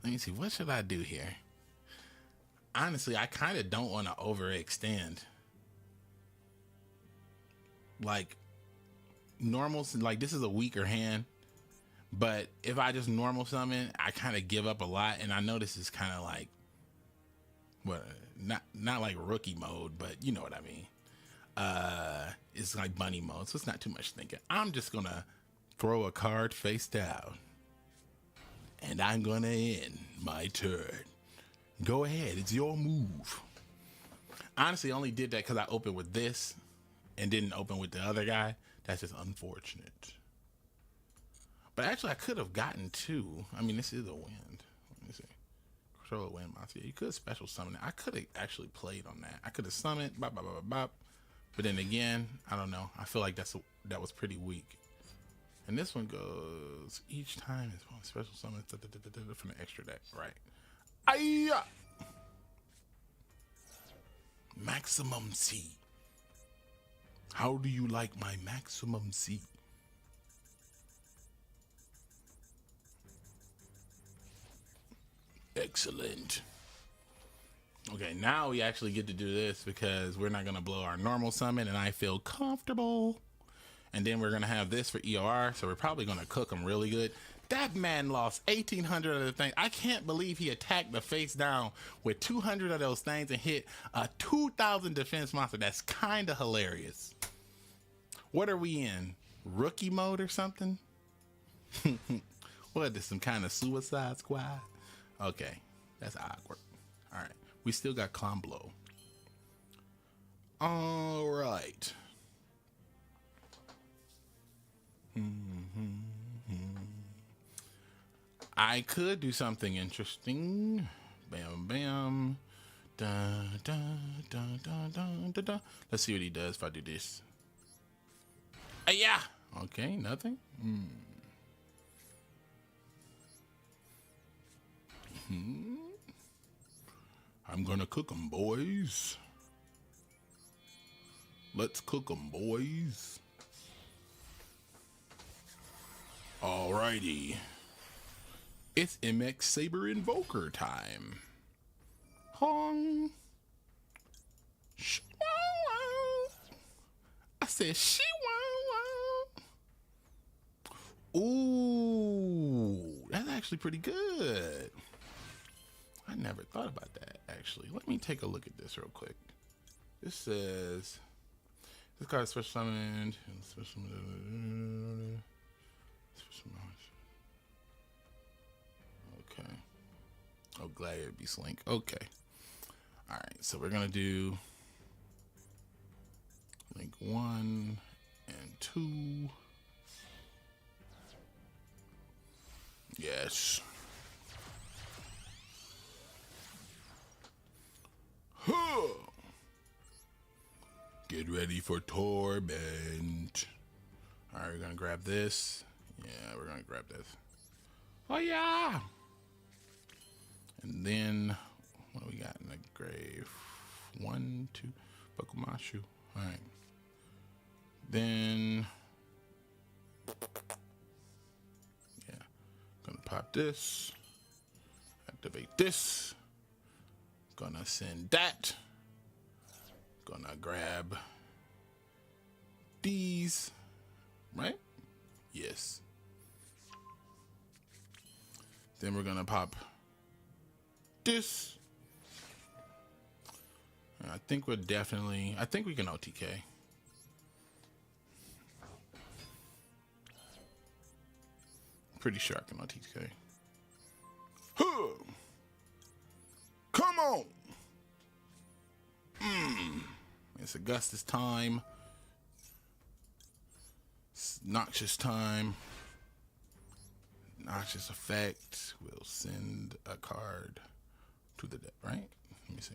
me see. What should I do here? Honestly, I kind of don't want to overextend. Like, normal, like this is a weaker hand. But if I just normal summon, I kind of give up a lot. And I know this is kind of like, what, not like rookie mode, but you know what I mean. It's like bunny mode, so it's not too much thinking. I'm just going to throw a card face down. And I'm going to end my turn. Go ahead, it's your move. Honestly, I only did that because I opened with this and didn't open with the other guy. That's just unfortunate. But actually, I could have gotten 2. I mean, this is a wind. Let me see. Control a wind monster. Yeah, you could special summon it. I could have actually played on that. I could have summoned, bop, bop, bop, bop, bop. But then again, I don't know. I feel like that was pretty weak. And this one goes each time it's one special summon from the extra deck, right? Ayya! Maximum C. How do you like my maximum C? Excellent. Okay, now we actually get to do this because we're not going to blow our normal summon, and I feel comfortable. And then we're going to have this for EOR, so we're probably going to cook them really good. That man lost 1,800 of the things. I can't believe he attacked the face down with 200 of those things and hit a 2,000 defense monster. That's kind of hilarious. What are we in? Rookie mode or something? What, this some kind of Suicide Squad? Okay, that's awkward. All right, we still got Clomblow. All right. I could do something interesting. Bam, bam. Dun, dun, dun, dun, dun, dun, dun. Let's see what he does if I do this. Yeah. Okay, nothing. I'm gonna cook them, boys. Let's cook them, boys. Alrighty. It's MX Saber Invoker time. Hong. I said she wow. Ooh, that's actually pretty good. I never thought about that, actually. Let me take a look at this real quick. This says this card is special summoned. Okay. Oh, Gladiator Beast link. Okay. All right. So we're gonna do link 1 and 2. Yes. Huh. Get ready for torment. All right, we're gonna grab this. Yeah, we're gonna grab this. Oh yeah. And then what do we got in the grave? 1, 2. Buckle my shoe. All right. Then yeah, gonna pop this. Activate this. Gonna send that. Gonna grab these, right? Yes. Then we're gonna pop this. And I think we're definitely, I think we can OTK. Pretty sure I can OTK. Huh. Come on. It's Augustus time. It's noxious time. Noxious effect will send a card to the deck, right? Let me see.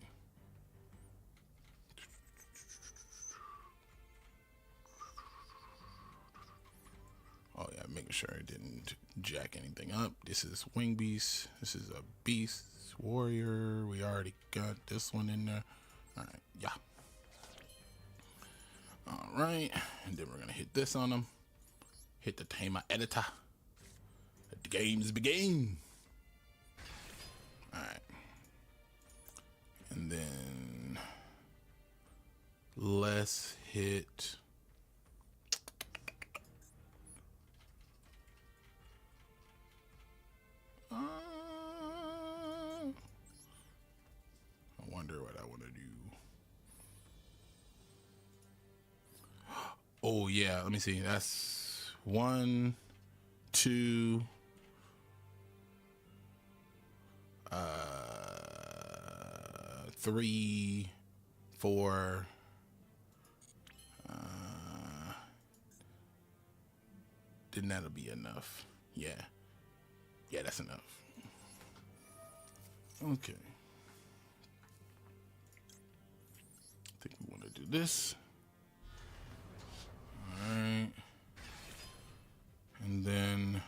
Oh yeah, making sure it didn't jack anything up. This is Wing Beast. This is a Beast Warrior. We already got this one in there. All right, yeah. All right, and then we're gonna hit this on them. Hit the Tamer editor. Let the games begin. All right, and then let's hit. I wonder what I want to do. Oh yeah, let me see. That's 1, 2, 3, 4. Then that'll be enough. Yeah. Yeah, that's enough. Okay. I think we want to do this. All right. And then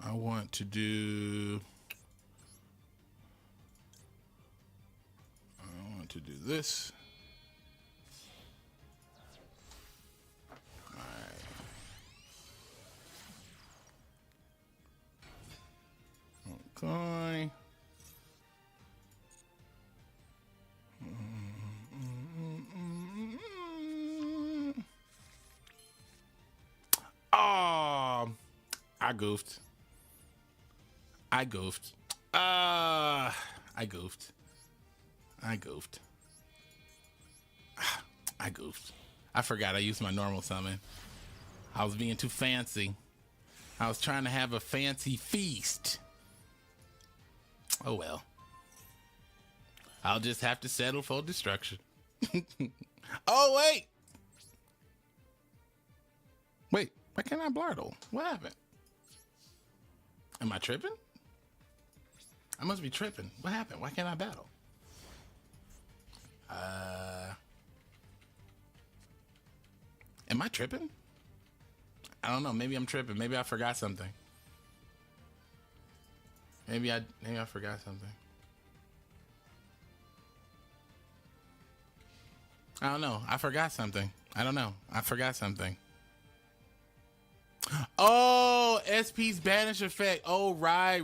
I want to do this. All right. Okay. Oh, I goofed. I goofed. I goofed. I goofed. I goofed. I forgot I used my normal summon. I was being too fancy. I was trying to have a fancy feast. Oh well. I'll just have to settle for destruction. Oh wait. Wait, why can't I blardle? What happened? Am I tripping? I must be tripping. What happened? Why can't I battle? Am I tripping? I don't know. Maybe I'm tripping. Maybe I forgot something. Maybe I forgot something. I don't know. I forgot something. I don't know. I forgot something. Oh, SP's banish effect. Oh, right.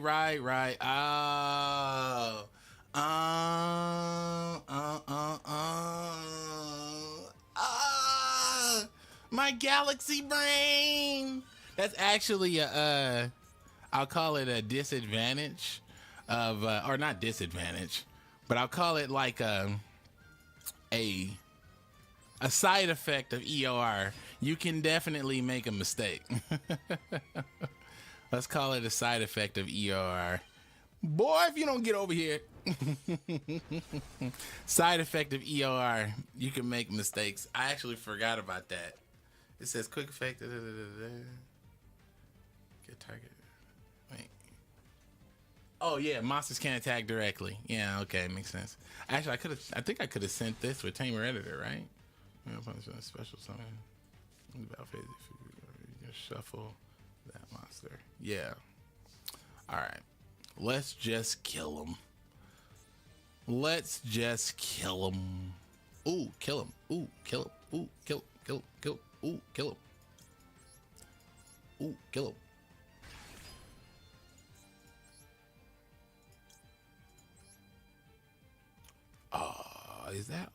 My galaxy brain. That's actually a I'll call it a disadvantage of or not disadvantage, but I'll call it like a side effect of EOR. You can definitely make a mistake. Let's call it a side effect of EOR. Boy, if you don't get over here. Side effect of EOR. You can make mistakes. I actually forgot about that. It says quick effect. Get target. Wait. Oh yeah, monsters can't attack directly. Yeah, okay, makes sense. Actually, I think I could have sent this with Tamer Editor, right? Special summon. Battle phase. You can shuffle that monster. Yeah. All right. Let's just kill him. Let's just kill him. Ooh, kill him. Ooh, kill him. Ooh, kill him. Kill him. Kill him. Ooh, kill him. Ooh, kill him. Is that?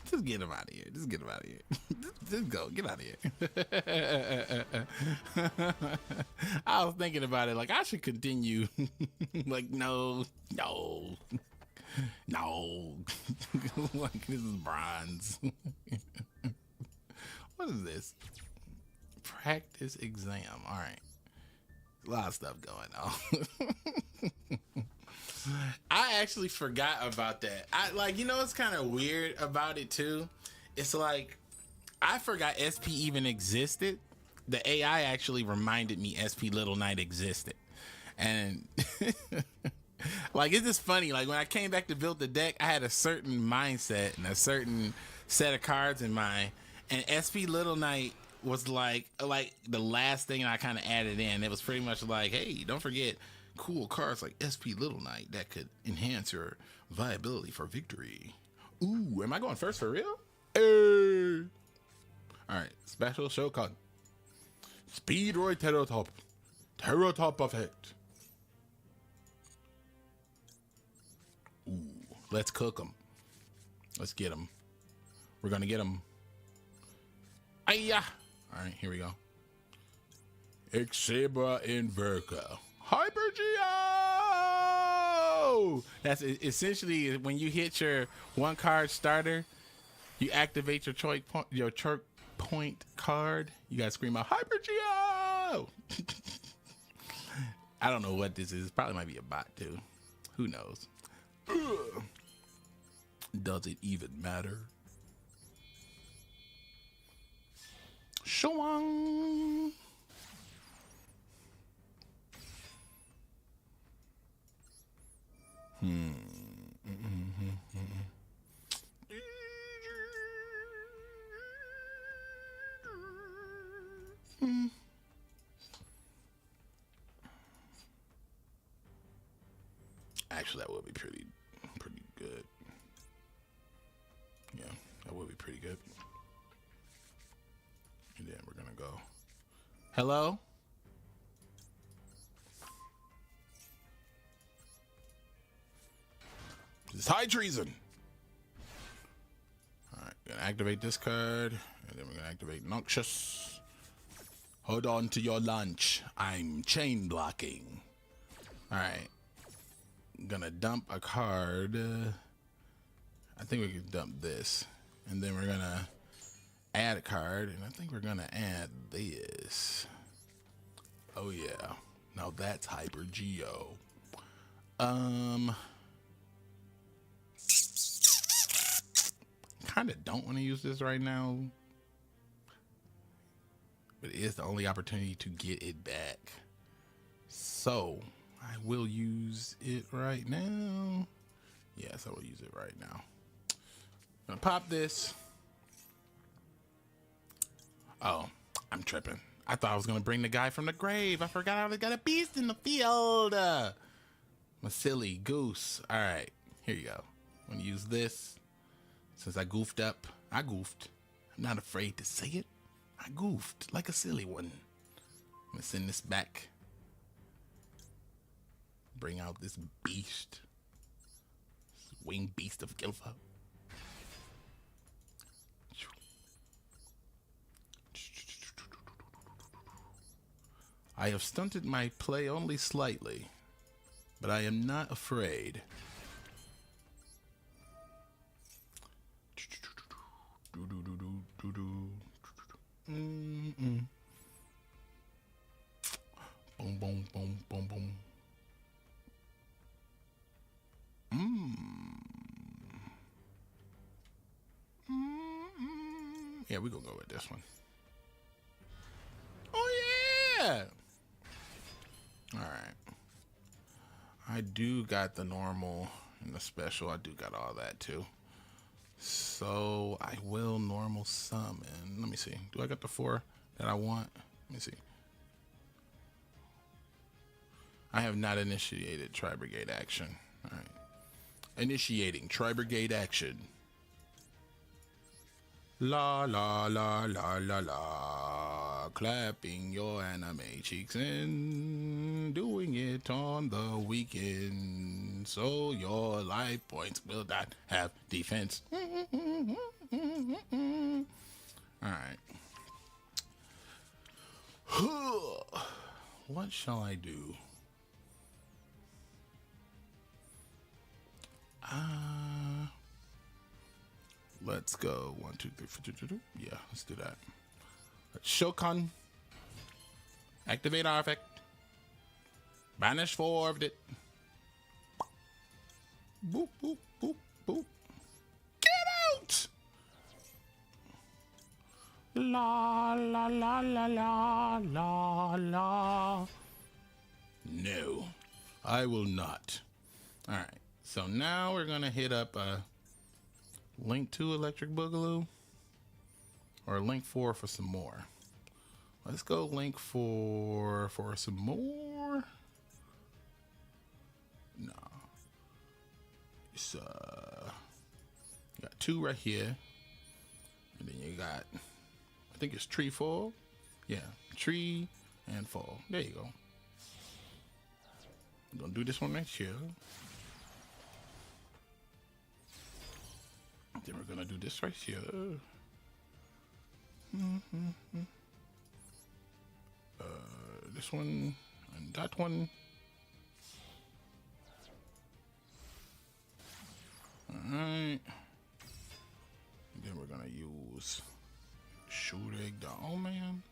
Just get him out of here. Just get him out of here. Just go. Get out of here. I was thinking about it. Like, I should continue. Like, no. Like, this is bronze. What is this? Practice exam. All right. A lot of stuff going on. I actually forgot about that. It's kind of weird about it too. It's like, I forgot SP even existed. The AI actually reminded me SP Little Knight existed. And like, it's just funny. Like, when I came back to build the deck, I had a certain mindset and a certain set of cards in mind. And SP Little Knight was like the last thing I kind of added in. It was pretty much like, hey, don't forget cool cards like SP Little Knight that could enhance your viability for victory. Ooh, am I going first for real? Hey. All right, special show called Speedroid Terrotop effect. Ooh, let's cook them. Let's get them. We're gonna get them. Ayah! All right, here we go. Exabra Invoker. HyperGeo! That's essentially when you hit your one card starter, you activate your choke point card. You gotta scream out HyperGeo! no. I don't know what this is. Probably might be a bot too. Who knows? Ugh. Does it even matter? Showang. Actually, that would be pretty good. Yeah, that would be pretty good. And then we're gonna go. Hello? This is high treason. Alright, gonna activate this card, and then we're gonna activate Noxious. Hold on to your lunch. I'm chain blocking. Alright. Gonna dump a card. I think we can dump this. And then we're gonna add a card, and I think we're gonna add this. Oh yeah. Now that's HyperGeo. Kinda don't want to use this right now. But it is the only opportunity to get it back. So I will use it right now. Yes, I will use it right now. I'm gonna pop this. Oh, I'm tripping. I thought I was gonna bring the guy from the grave. I forgot I got a beast in the field. I'm a silly goose. All right, here you go. I'm gonna use this. Since I goofed up, I goofed. I'm not afraid to say it. I goofed like a silly one. I'm gonna send this back. Bring out this beast. This winged beast of Gilfa. I have stunted my play only slightly, but I am not afraid. Boom, boom, boom, boom, boom. Yeah, we're gonna go with this one. Oh yeah! Alright. I do got the normal and the special. I do got all that too. So I will normal summon. Let me see. Do I got the 4 that I want? Let me see. I have not initiated Tri-Brigade action. All right. Initiating Tri-Brigade action. La la la la la la. Clapping your anime cheeks and doing it on the weekend. So your life points will not have defense. Alright. What shall I do? Let's go 1, 2, 3, 4, 2, 2. Yeah, let's do that. Let's Shokan. Activate our effect. Banish 4 of it. Boop, boop, boop, boop. Get out! La la la la la la la. No, I will not. All right, so now we're gonna hit up Link 2 Electric Boogaloo or Link 4 for some more. Let's go Link 4 for some more. No. It's you got 2 right here. And then you got, I think it's tree fall. Yeah, tree and fall. There you go. I'm gonna do this one next year. Then we're gonna do this right here. This one and that one. Alright. Then we're gonna use Shoot Egg the Old Man.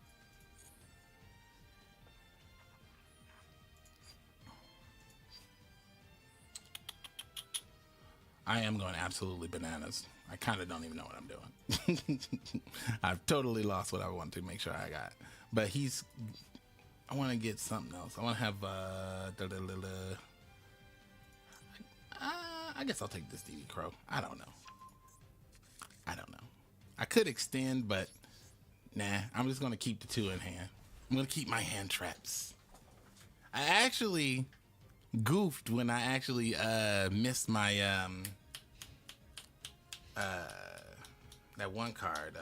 I am going absolutely bananas. I kind of don't even know what I'm doing. I've totally lost what I want to make sure I got. But I want to get something else. I want to have, I guess I'll take this DD Crow. I don't know. I could extend, but nah, I'm just going to keep the 2 in hand. I'm going to keep my hand traps. I actually goofed when I actually missed my that one card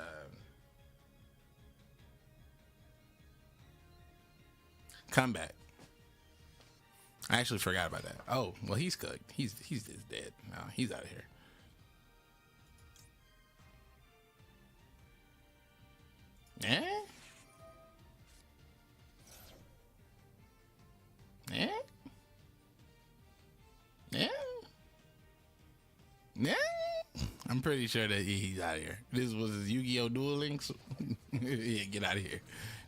comeback. I actually forgot about that. Oh, well, he's cooked. He's just dead. No, he's out of here. Eh? Eh? Yeah. Yeah. I'm pretty sure that he's out of here. This was Yu-Gi-Oh! Duel Links. Yeah, get out of here.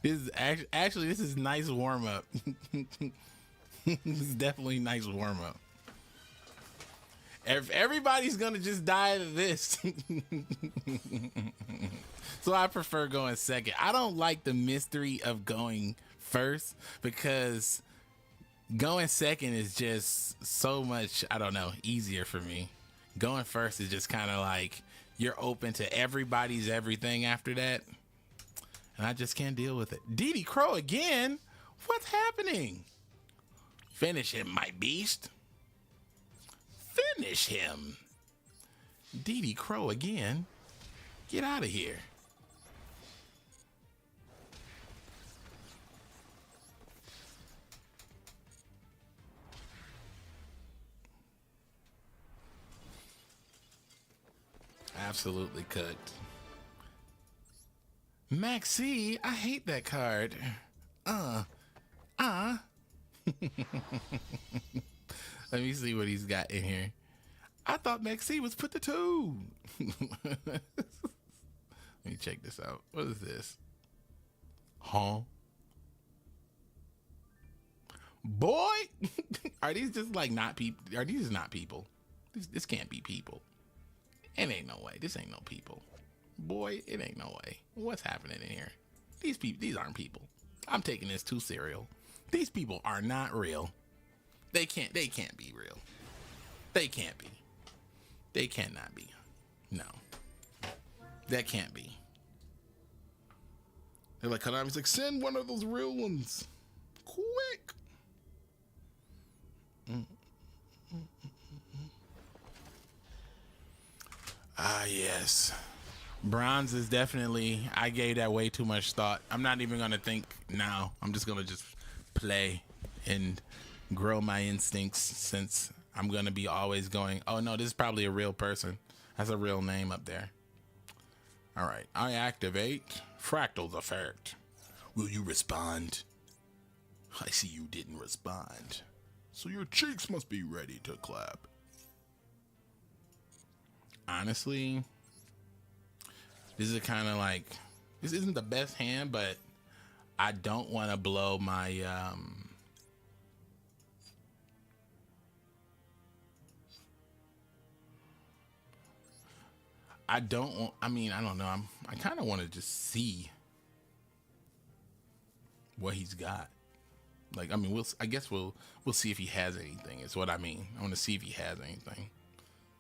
This is actually this is nice warm up. This is definitely nice warm up. If everybody's gonna just die to this, so I prefer going second. I don't like the mystery of going first because going second is just so much, I don't know, easier for me. Going first is just kind of like you're open to everybody's everything after that. And I just can't deal with it. DD Crow again? What's happening? Finish him, my beast. Finish him. DD Crow again? Get out of here. Absolutely cooked. Maxi, I hate that card. Let me see what he's got in here. I thought Maxi was put to 2. Let me check this out. What is this? Huh? Boy, are these just like not people? Are these not people? This can't be people. It ain't no way. This ain't no people. Boy, it ain't no way. What's happening in here? These aren't people. I'm taking this too serial. These people are not real. They can't be real. They can't be. They cannot be. No. That can't be. They're like, Konami's like, send one of those real ones. Quick. Ah, yes. Bronze is definitely, I gave that way too much thought. I'm not even going to think now. I'm just going to just play and grow my instincts since I'm going to be always going, oh no, this is probably a real person. That's a real name up there. All right. I activate Fractal's effect. Will you respond? I see you didn't respond. So your cheeks must be ready to clap. Honestly, this is kind of like, this isn't the best hand, but I don't want to blow my, I don't want, I mean, I don't know. I kind of want to just see what he's got. Like, I mean, I guess we'll see if he has anything. Is what I mean. I want to see if he has anything.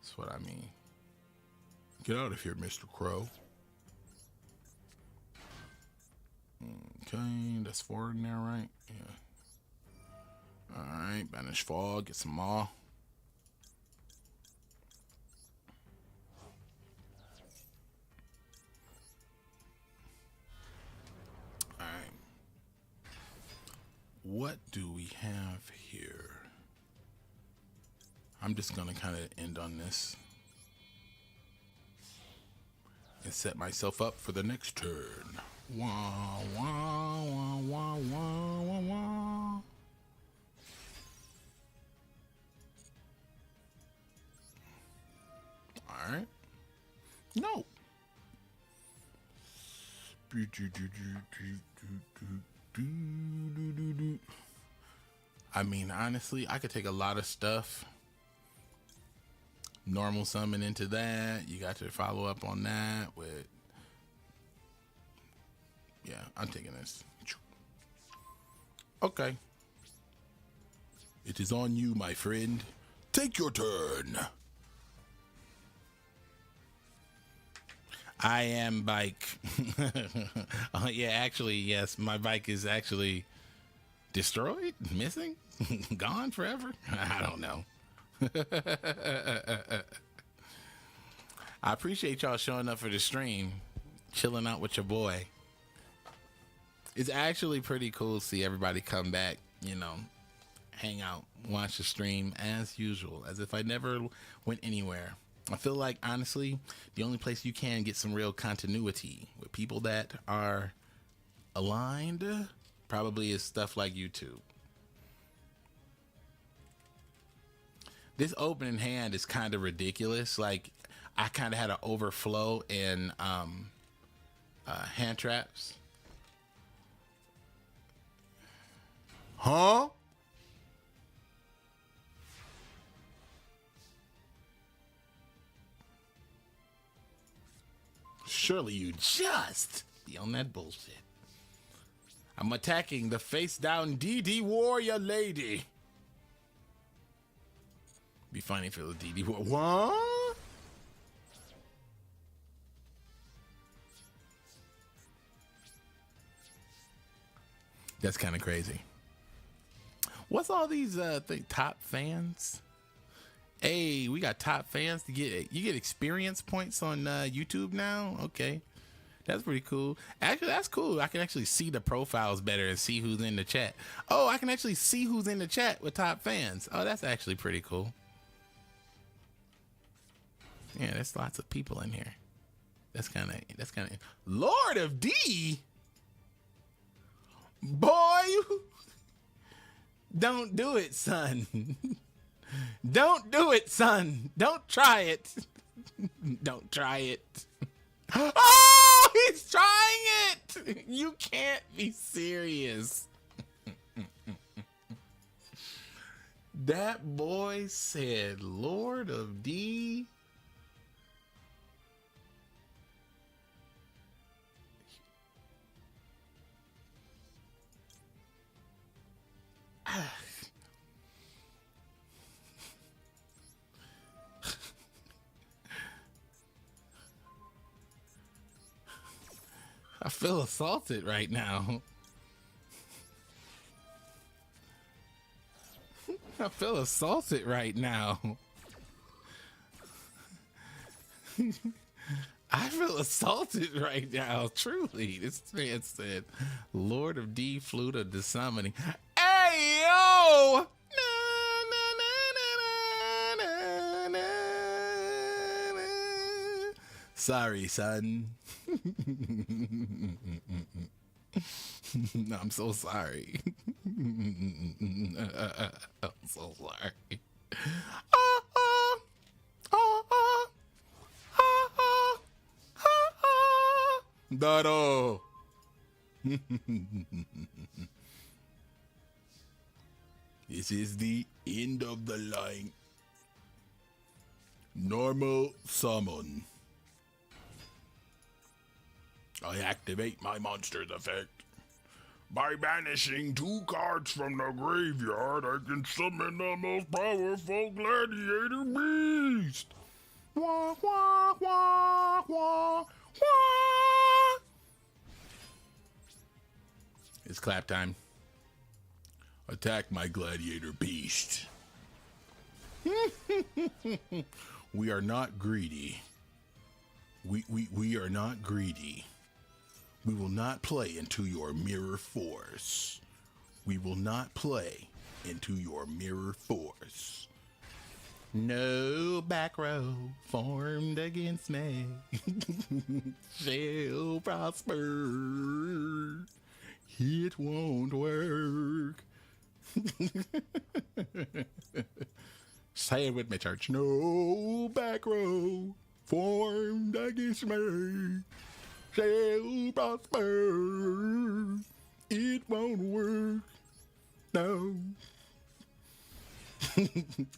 That's what I mean. Get out of here, Mr. Crow. Okay, that's 4 in there, right? Yeah. All right, banish fog, get some more. All right. What do we have here? I'm just gonna kind of end on this and set myself up for the next turn. Wah, wah, wah, wah, wah, wah, wah. All right. No. I mean, honestly, I could take a lot of stuff. normal summon into that. You got to follow up on that with, yeah, I'm taking this. Okay. It is on you, my friend. Take your turn. I am bike. Yeah, actually, yes, my bike is actually destroyed, missing, gone forever. I don't know. I appreciate y'all showing up for the stream, chilling out with your boy. It's actually pretty cool to see everybody come back, you know, hang out, watch the stream as usual, as if I never went anywhere. I feel like, honestly, the only place you can get some real continuity with people that are aligned probably is stuff like YouTube. This opening hand is kind of ridiculous. Like, I kind of had an overflow in hand traps. Huh? Surely you just be on that bullshit. I'm attacking the face down DD warrior lady. Be funny if it was DD warrior. What? That's kind of crazy. What's all these top fans? Hey, we got top fans to get. You get experience points on YouTube now. Okay, that's pretty cool. Actually, that's cool. I can actually see the profiles better and see who's in the chat. Oh, I can actually see who's in the chat with top fans. Oh, that's actually pretty cool. Yeah, there's lots of people in here. That's kind of Lord of D. Boy, don't do it, son. Don't do it, son. Don't try it. Don't try it. Oh, he's trying it. You can't be serious. That boy said Lord of D. I feel assaulted right now. I feel assaulted right now. I feel assaulted right now. Truly, this man said, "Lord of D flute of the summoning." Hey yo! Sorry, son. I'm so sorry. I'm so sorry. Dado. This is the end of the line. Normal summon. I activate my monster's effect. By banishing 2 cards from the graveyard, I can summon the most powerful Gladiator Beast. Wah, wah, wah, wah, wah. It's clap time. Attack my Gladiator Beast. We are not greedy. We are not greedy. We will not play into your mirror force. We will not play into your mirror force. No back row formed against me shall prosper. It won't work. Say it with me, church. No back row formed against me shall prosper. It won't work. No.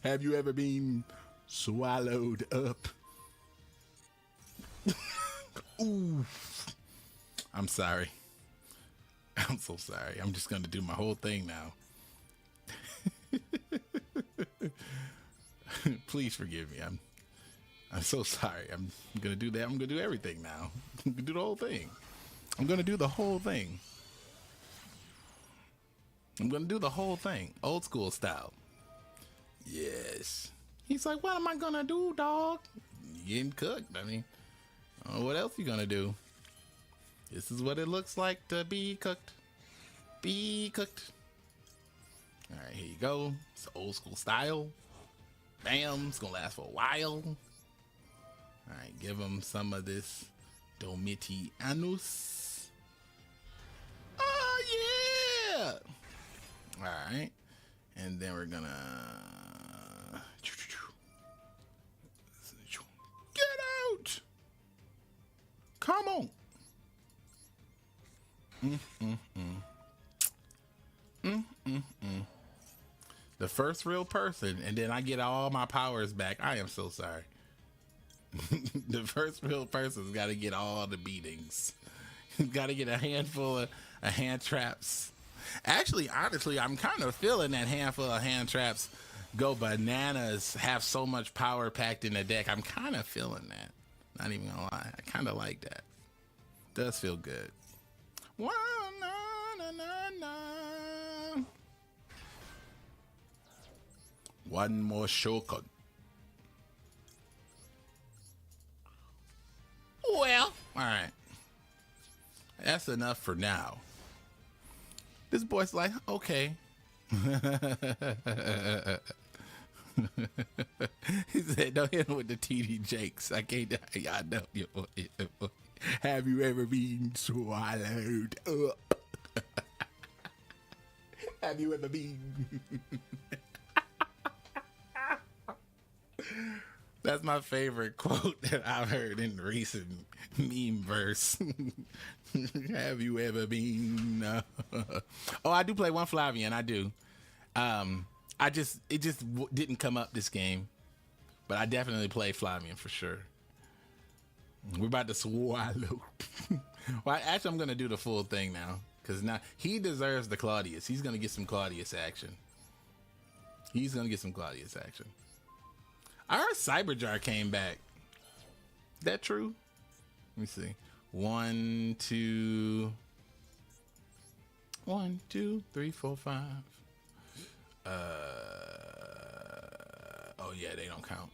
Have you ever been swallowed up. Ooh. I'm sorry. I'm so sorry. I'm just gonna do my whole thing now. Please forgive me. I'm so sorry. I'm gonna do that. I'm gonna do everything now. I'm gonna do the whole thing. I'm gonna do the whole thing. I'm gonna do the whole thing, old school style. Yes. He's like, what am I gonna do, dog? You getting cooked. I mean, I don't know what else you gonna do. This is what it looks like to be cooked. Be cooked. All right, here you go. It's old school style. Bam. It's gonna last for a while. All right, give him some of this Domitianus. Oh yeah. All right, and then we're gonna get out. Come on. The first real person, and then I get all my powers back. I am so sorry. The first real person's got to get all the beatings. Got to get a handful of hand traps. Actually, honestly, I'm kind of feeling that handful of hand traps go bananas, have so much power packed in the deck. I'm kind of feeling that. Not even gonna lie. I kind of like that. Does feel good. One more Shogun. Well, all right. That's enough for now. This boy's like, okay. He said, don't hit him with the TD Jakes. I can't, I know you. Have you ever been swallowed up? Have you ever been? That's my favorite quote that I've heard in recent meme verse. Have you ever been? Oh, I do play one Flavian. I do. It just didn't come up this game, but I definitely play Flavian for sure. We're about to swallow. Well, actually, I'm gonna do the full thing now because now he deserves the Claudius. He's gonna get some Claudius action. He's gonna get some Claudius action. I heard Cyberjar came back. Is that true? Let me see. 1, 2, 3, 4, 5. Oh yeah, they don't count.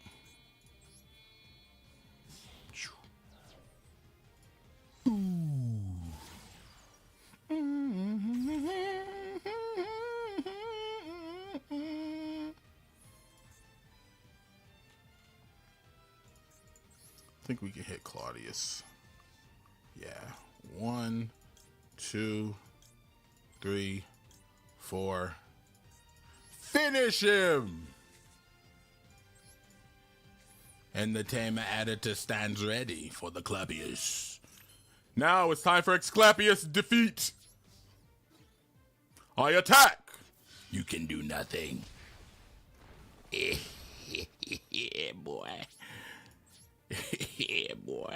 I think we can hit Claudius. Yeah. 1, 2, 3, 4. Finish him! And the Tamer editor stands ready for the Claudius. Now it's time for Exclapius defeat. I attack. You can do nothing. Yeah, boy. Yeah, boy.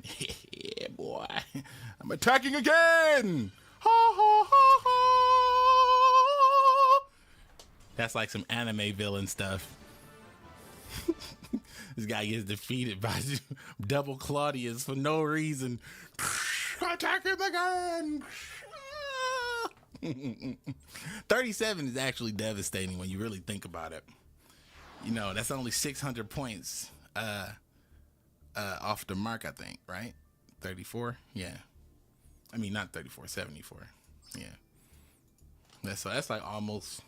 Yeah, boy. I'm attacking again. Ha, ha, ha, ha. That's like some anime villain stuff. This guy gets defeated by double Claudius for no reason. Attack him again. 37 is actually devastating when you really think about it. You know, that's only 600 points off the mark, I think, right? 34? Yeah. I mean, not 34, 74. Yeah. That's like almost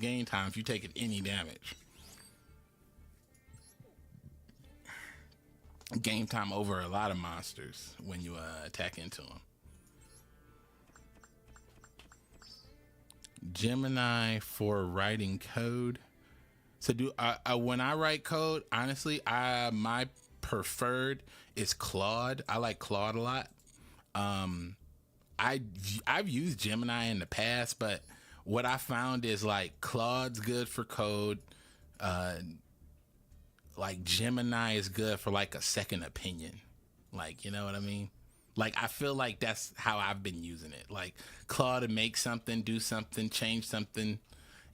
game time if you take it any damage. Game time over a lot of monsters when you attack into them. Gemini for writing code. So when I write code, honestly, my preferred is Claude. I like Claude a lot. I've used Gemini in the past, but what I found is like Claude's good for code. like Gemini is good for like a second opinion. Like, you know what I mean? Like, I feel like that's how I've been using it. Like, Claude to make something, do something, change something,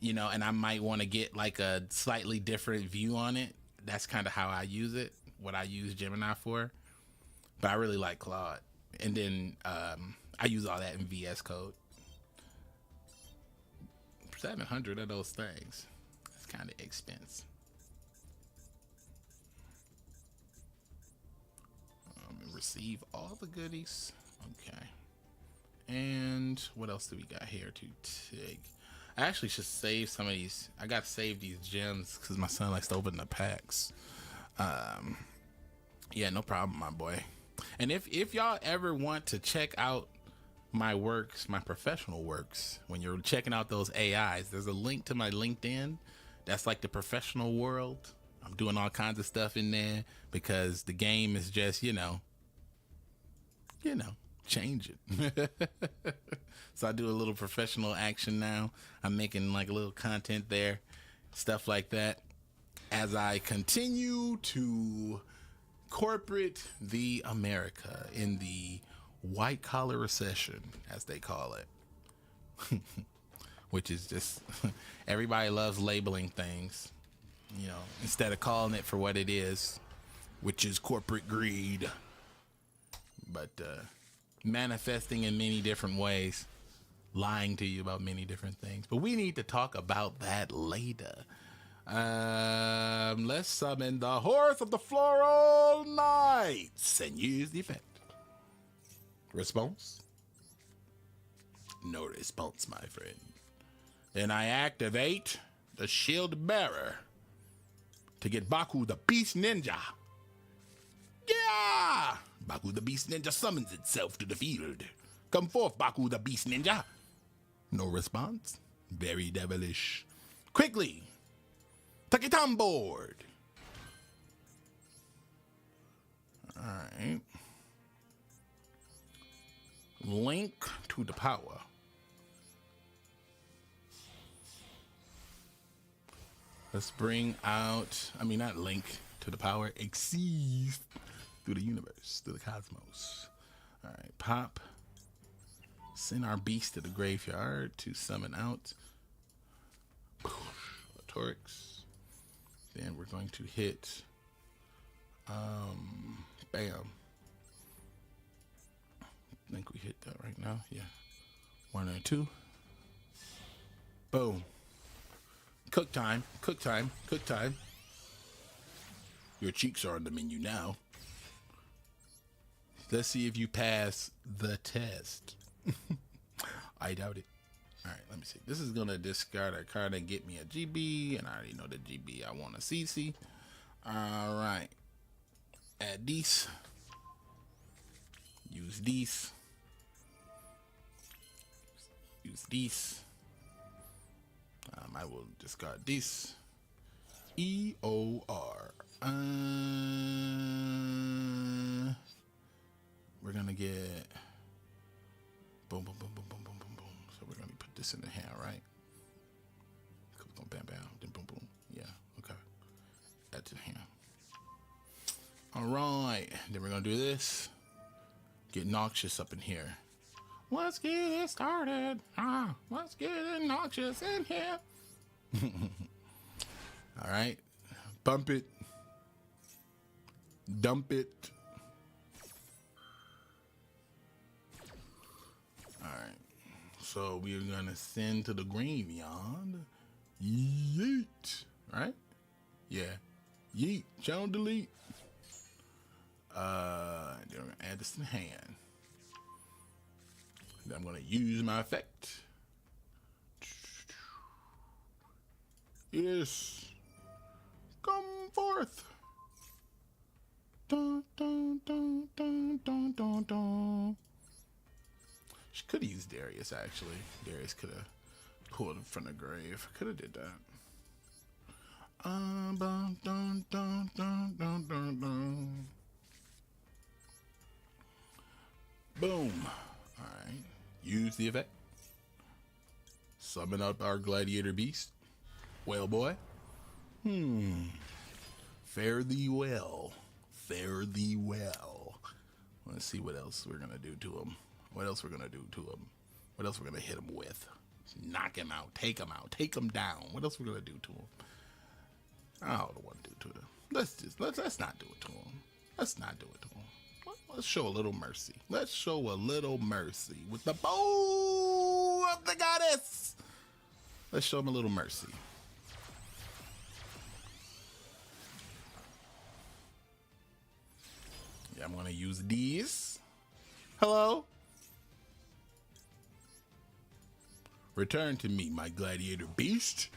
you know, and I might want to get like a slightly different view on it. That's kind of how I use it, what I use Gemini for. But I really like Claude. And then I use all that in VS Code. 700 of those things. It's kind of expensive. Receive all the goodies. Okay. And what else do we got here to take? I actually should save some of these. I got to save these gems because my son likes to open the packs. Yeah, no problem, my boy. And if y'all ever want to check out my works, my professional works, when you're checking out those AIs, there's a link to my LinkedIn. That's like the professional world. I'm doing all kinds of stuff in there because the game is just, you know, change it. So I do a little professional action now. I'm making like a little content there, stuff like that, as I continue to corporate the America in the white collar recession, as they call it. Which is just, everybody loves labeling things, you know, instead of calling it for what it is, which is corporate greed. But manifesting in many different ways, lying to you about many different things. But we need to talk about that later. Let's summon the Horse of the Floral Knights and use the effect. Response? No response, my friend. Then I activate the Shield Bearer to get Baku the Beast Ninja. Yeah! Baku the Beast Ninja summons itself to the field. Come forth, Baku the Beast Ninja. No response. Very devilish. Quickly. Take it on board. Alright. Link to the power. Let's bring out, not link to the power, exceed through the universe, through the cosmos. All right, pop. Send our beast to the graveyard to summon out Torix. Then we're going to hit, bam. I think we hit that right now. Yeah. 1 and 2. Boom. Cook time. Cook time. Cook time. Your cheeks are on the menu now. Let's see if you pass the test. I doubt it. All right, let me see. This is going to discard a card and get me a GB. And I already know the GB I want a CC. All right. Add these. Use these. Use these. I will discard this. EOR. We're gonna get boom, boom, boom, boom, boom, boom, boom, boom. So we're gonna put this in the hand, right? Bam, bam, then boom, boom. Yeah, okay. Add to the hand. All right. Then we're gonna do this. Get noxious up in here. Let's get it started. Let's get it noxious in here. All right. Bump it. Dump it. All right. So we're going to send to the graveyard. Yeet. Right? Yeah. Yeet. Channel delete. Then we're going to add this to the hand. Then I'm going to use my effect. Yes. Come forth. Dun, dun, dun, dun, dun, dun, dun. She could have used Darius, actually. Darius could have pulled him from the grave. Could have did that. Dun, dun, dun, dun, dun, dun, dun. Boom. All right. Use the effect. Summon up our Gladiator Beast. Whale boy. Fare thee well. Fare thee well. Let's see what else we're going to do to him. What else we're going to do to him. What else we're going to hit him with. Knock him out. Take him out. Take him down. What else we're going to do to him. I don't want to do to him. Let's not do it to him. Let's not do it to him. Let's show a little mercy. Let's show a little mercy with the bow of the goddess. Let's show him a little mercy. Yeah, I'm gonna use these. Hello? Return to me, my Gladiator Beast.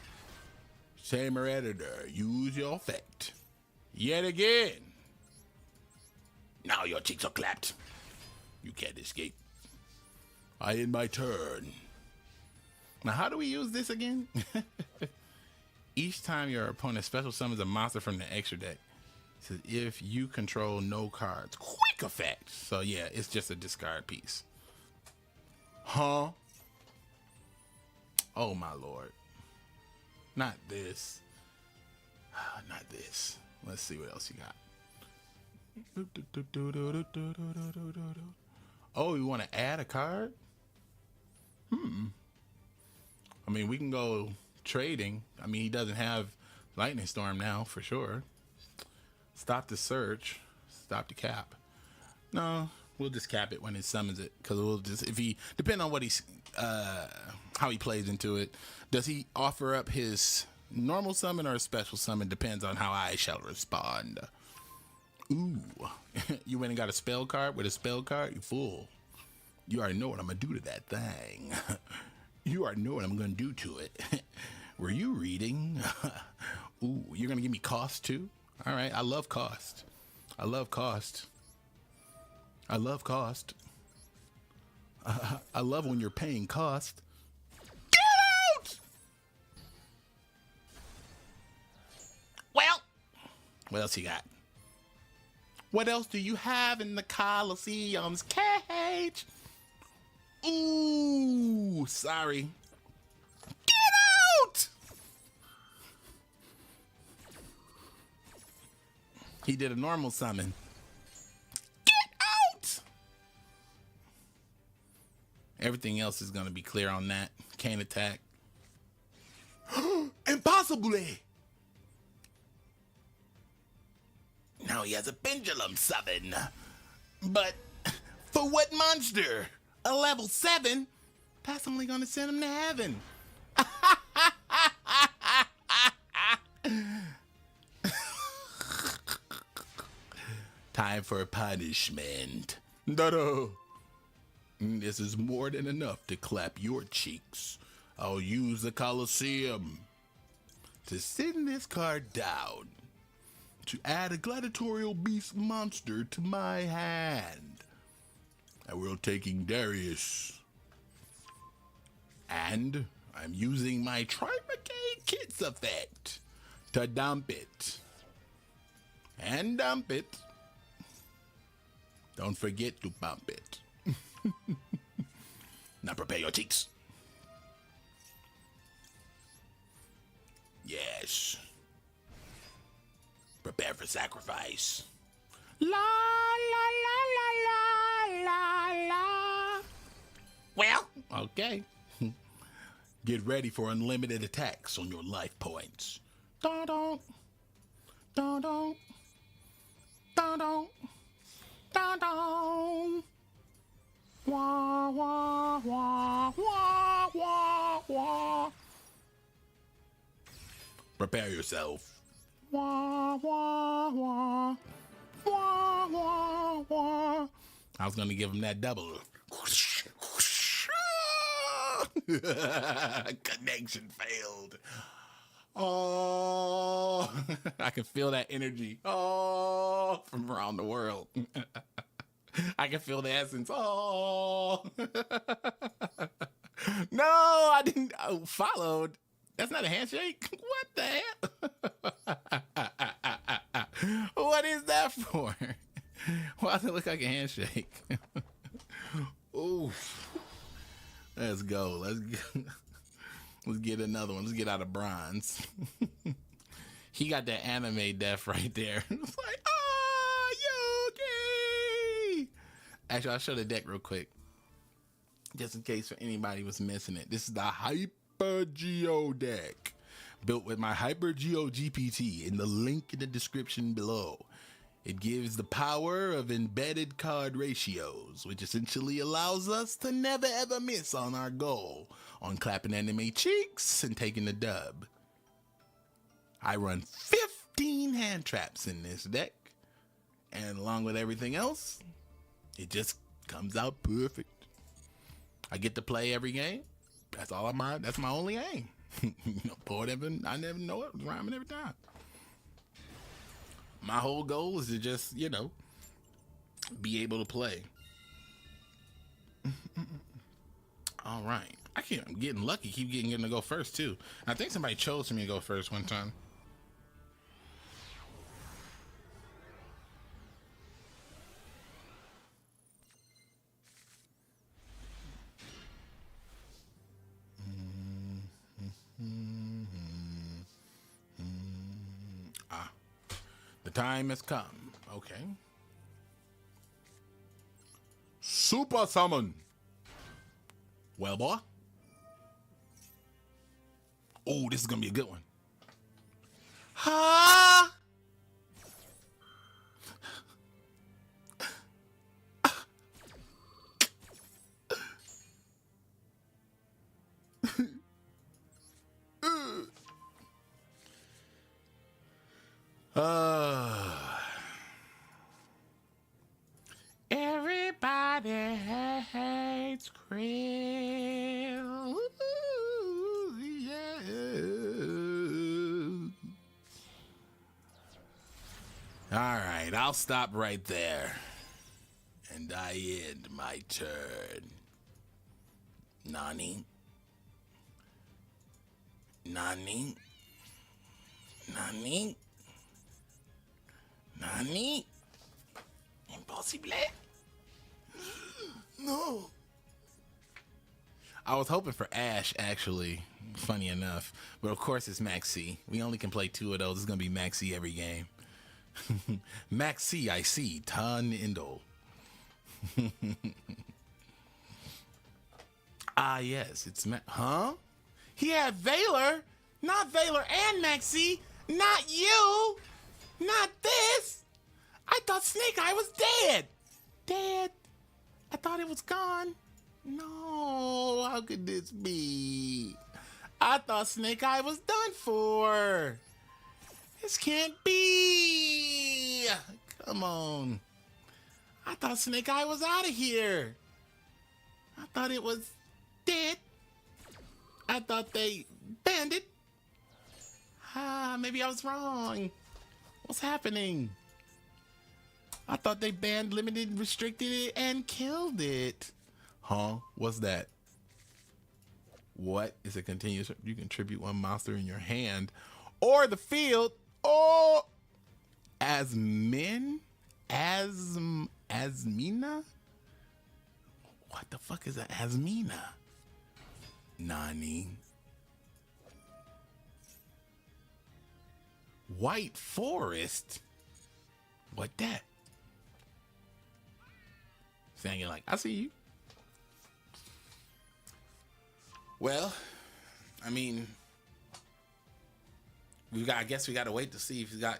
Tamer editor, use your effect. Yet again. Now your cheeks are clapped. You can't escape. I end my turn. Now, how do we use this again? Each time your opponent special summons a monster from the extra deck, it says if you control no cards, quick effect. So yeah, it's just a discard piece. Huh? Oh my lord. Not this. Not this. Let's see what else you got. Oh, you want to add a card? I mean, we can go trading. I mean, he doesn't have Lightning Storm now, for sure. Stop the search. Stop the cap. No, we'll just cap it when it summons it. Because we'll just, if he, depending on what he's, how he plays into it. Does he offer up his normal summon or a special summon? Depends on how I shall respond. Ooh, you went and got a spell card with a spell card? You fool. You already know what I'm going to do to that thing. You already know what I'm going to do to it. Were you reading? Ooh, you're going to give me cost too? All right, I love cost. I love cost. I love cost. I love when you're paying cost. Get out! Well, what else you got? What else do you have in the Colosseum's cage? Ooh, sorry. Get out! He did a normal summon. Get out! Everything else is going to be clear on that. Can't attack. Impossibly! Now he has a pendulum summon. But for what monster? A level 7? That's only gonna send him to heaven. Time for punishment. No. This is more than enough to clap your cheeks. I'll use the Colosseum to send this card down. To add a Gladiator Beast monster to my hand. And we're taking Darius. And I'm using my Tri-Brigade Kits effect to dump it. And dump it. Don't forget to bump it. Now prepare your cheeks. Yes. Prepare for sacrifice. La la la la la la la. Well, okay. Get ready for unlimited attacks on your life points. Dun dun. Dun dun. Dun dun. Dun dun. Wah wah wah wah wah wah. Prepare yourself. Wah, wah, wah. Wah, wah, wah. I was going to give him that double. Connection failed. Oh, I can feel that energy. Oh, from around the world. I can feel the essence. Oh. No, I didn't. Oh, followed. That's not a handshake. What the hell? What is that for? Why does it look like a handshake? Oof. Let's go. Let's get another one. Let's get out of bronze. He got that anime death right there. It's like, oh, Yuki! Actually, I'll show the deck real quick, just in case for anybody was missing it. This is the HyperGeo deck, built with my HyperGeo GPT in the link in the description below. It gives the power of embedded card ratios, which essentially allows us to never ever miss on our goal on clapping anime cheeks and taking the dub. I run 15 hand traps in this deck, and along with everything else, it just comes out perfect. I get to play every game. That's my only aim. Pour it I never know it, rhyming every time. My whole goal is to just, be able to play. All right. I'm getting lucky. Keep getting to go first, too. I think somebody chose for me to go first one time. The time has come. Okay. Super summon. Well, boy. Oh, this is gonna be a good one. Ha! Everybody hates Krill. Ooh, yeah. All right, I'll stop right there. And I end my turn. Nani? Nani? Nani? Nani? Impossible? No. I was hoping for Ash, actually, funny enough. But of course it's Max C. We only can play 2 of those. It's going to be Max C every game. Max C, I see. Ton Indol. Ah, yes, it's huh? He had Valor? Not Valor and Max C. Not you. Not this. I thought Snake Eye was dead. Dead. I thought it was gone. No, how could this be? I thought Snake Eye was done for. This can't be. Come on. I thought Snake Eye was out of here. I thought it was dead. I thought they banned it. Maybe I was wrong. What's happening? I thought they banned, limited, restricted it, and killed it. Huh? What's that? What is a continuous? You can tribute 1 monster in your hand or the field. Oh, Asmina? What the fuck is an Asmina? Nani? White Forest? What that? Saying like, I see you. Well, I mean, I guess we got to wait to see if he's got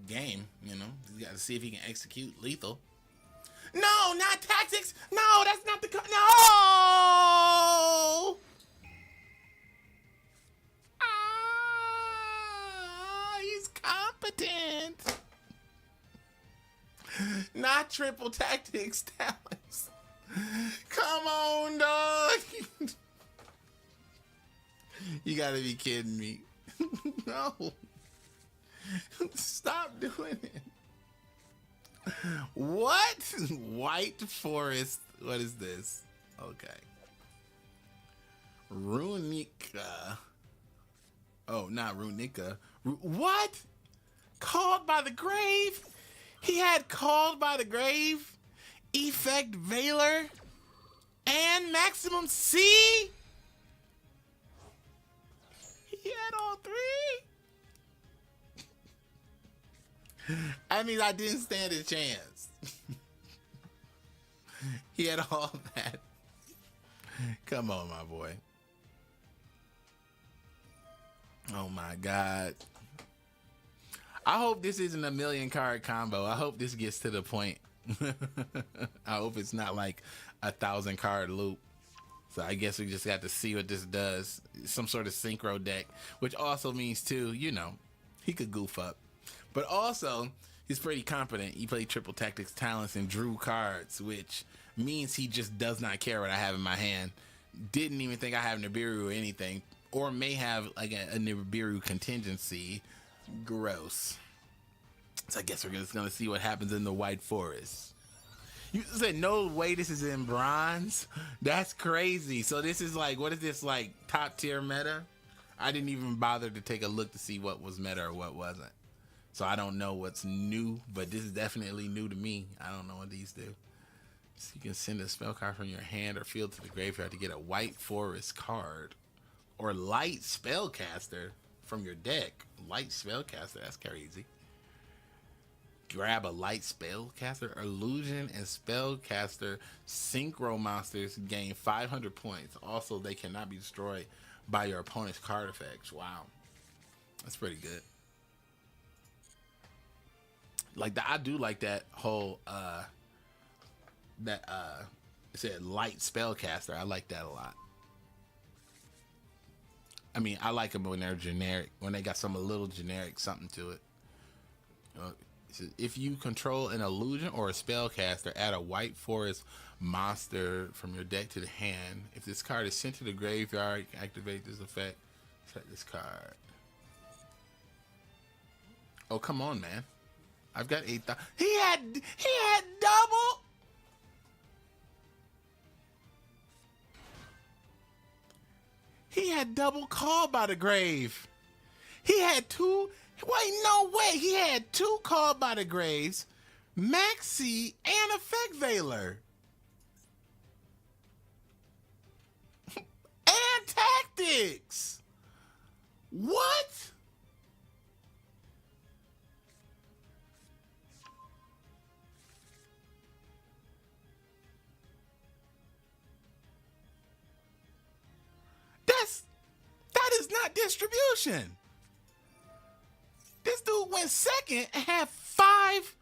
game, We got to see if he can execute lethal. No, not tactics. No, that's not the no. He's competent. Not triple tactics, Dallas. Come on, dog. You gotta be kidding me. No. Stop doing it. What? White Forest. What is this? Okay. Runica. Oh, not Runica. What? Called by the Grave? He had Called by the Grave, Effect Valor, and Maximum C? He had all 3? I mean, I didn't stand a chance. He had all that. Come on, my boy. Oh my God. I hope this isn't a million card combo. I hope this gets to the point. I hope it's not like 1,000 card loop. So I guess we just got to see what this does. Some sort of synchro deck, which also means too, you know, he could goof up. But also, he's pretty competent. He played triple tactics talents and drew cards, which means he just does not care what I have in my hand. Didn't even think I have Nibiru or anything, or may have like a Nibiru contingency. Gross. So I guess we're just gonna see what happens in the White Forest. You said no way this is in bronze? That's crazy. So this is like, what is this, like top tier meta? I didn't even bother to take a look to see what was meta or what wasn't. So I don't know what's new, but this is definitely new to me. I don't know what these do. So you can send a spell card from your hand or field to the graveyard to get a White Forest card. Or Light Spellcaster from your deck. Light Spellcaster, that's crazy. Grab a Light Spellcaster. Illusion and Spellcaster Synchro monsters gain 500 points. Also, they cannot be destroyed by your opponent's card effects. Wow. That's pretty good. Like I do like that whole it said Light Spellcaster. I like that a lot. I mean, I like them when they're generic, when they got some a little generic something to it. If you control an illusion or a spellcaster, add a White Forest monster from your deck to the hand. If this card is sent to the graveyard, you can activate this effect. Set this card. Oh, come on, man. I've got 8,000. He had double. He had double Call by the Grave. He had two. Wait, no way. He had two Call by the Graves, Maxi, and Effect Veiler. And Tactics. What? That is not distribution. This dude went second and had 5.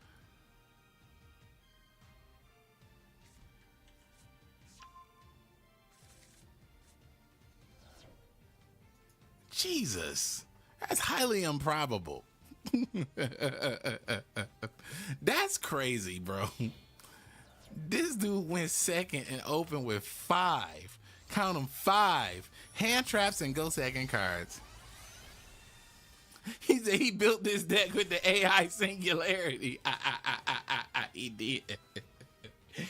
Jesus, that's highly improbable. That's crazy, bro. This dude went second and opened with 5. Count them, 5 hand traps and go second cards. He said he built this deck with the AI singularity. He did.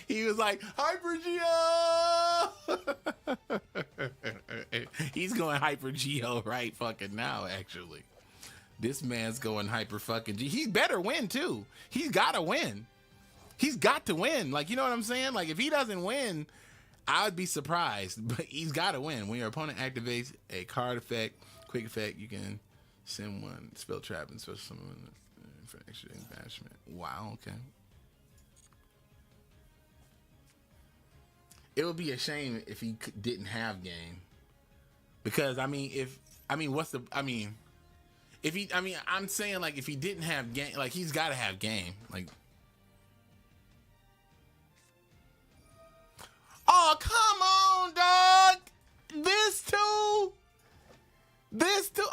He was like, HyperGeo! He's going HyperGeo right fucking now, actually. This man's going hyper fucking G. He better win, too. He's got to win. He's got to win. Like, you know what I'm saying? Like, if he doesn't win, I would be surprised. But he's got to win. When your opponent activates a card effect, quick effect, you can send one spell trap and special summon for extra banishment. Wow, okay. It would be a shame if he didn't have game, because I'm saying, like, if he didn't have game, like, he's got to have game. Like, oh, come on, dog. This too.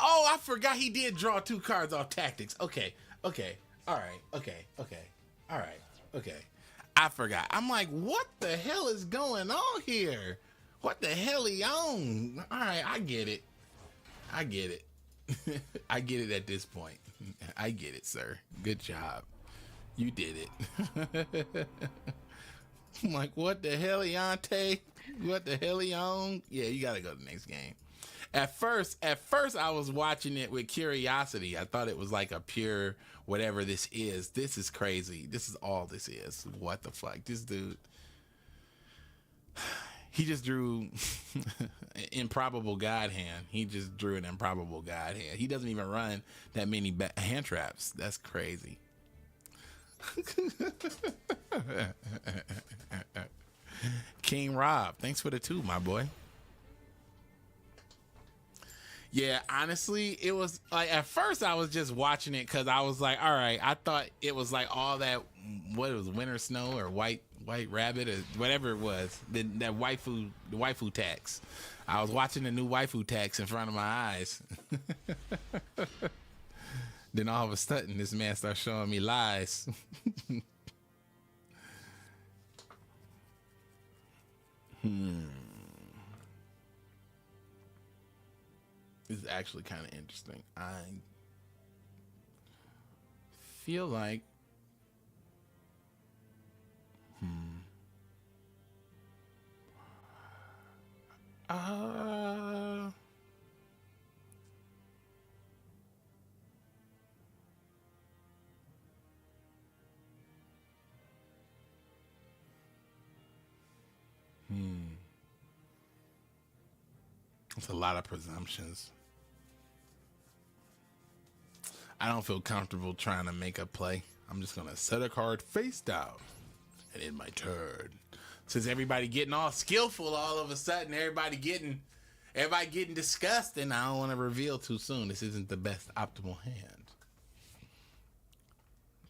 Oh, I forgot he did draw 2 cards off tactics. Okay. All right. I forgot. I'm like, what the hell is going on here? What the hell he on? All right, I get it. I get it at this point. I get it, sir. Good job. You did it. I'm like, what the hell, Yante? What the hell he on? Yeah, you gotta go to the next game. At first, I was watching it with curiosity. I thought it was like a pure whatever this is. This is crazy. This is all this is. What the fuck? This dude, he just drew improbable god hand. He just drew an improbable god hand. He doesn't even run that many hand traps. That's crazy. King Rob, thanks for the 2, my boy. Yeah, honestly, it was like at first I was just watching it because I was like, all right, I thought it was like all that, what it was, winter snow or white rabbit or whatever it was, that the waifu tax. I was watching the new waifu tax in front of my eyes. Then all of a sudden, this man starts showing me lies. This is actually kind of interesting. I feel like uh it's a lot of presumptions. I don't feel comfortable trying to make a play. I'm just gonna set a card face down and end my turn. Since everybody getting all skillful all of a sudden, everybody getting disgusting. I don't want to reveal too soon. This isn't the best optimal hand.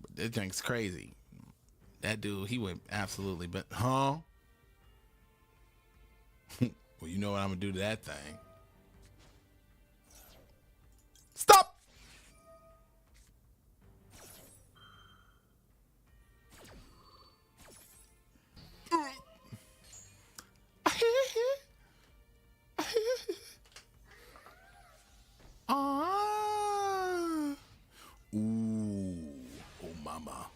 But this drink's crazy. That dude, he went absolutely, but huh? Well, you know what I'm gonna do to that thing. Stop! Ooh, oh mama.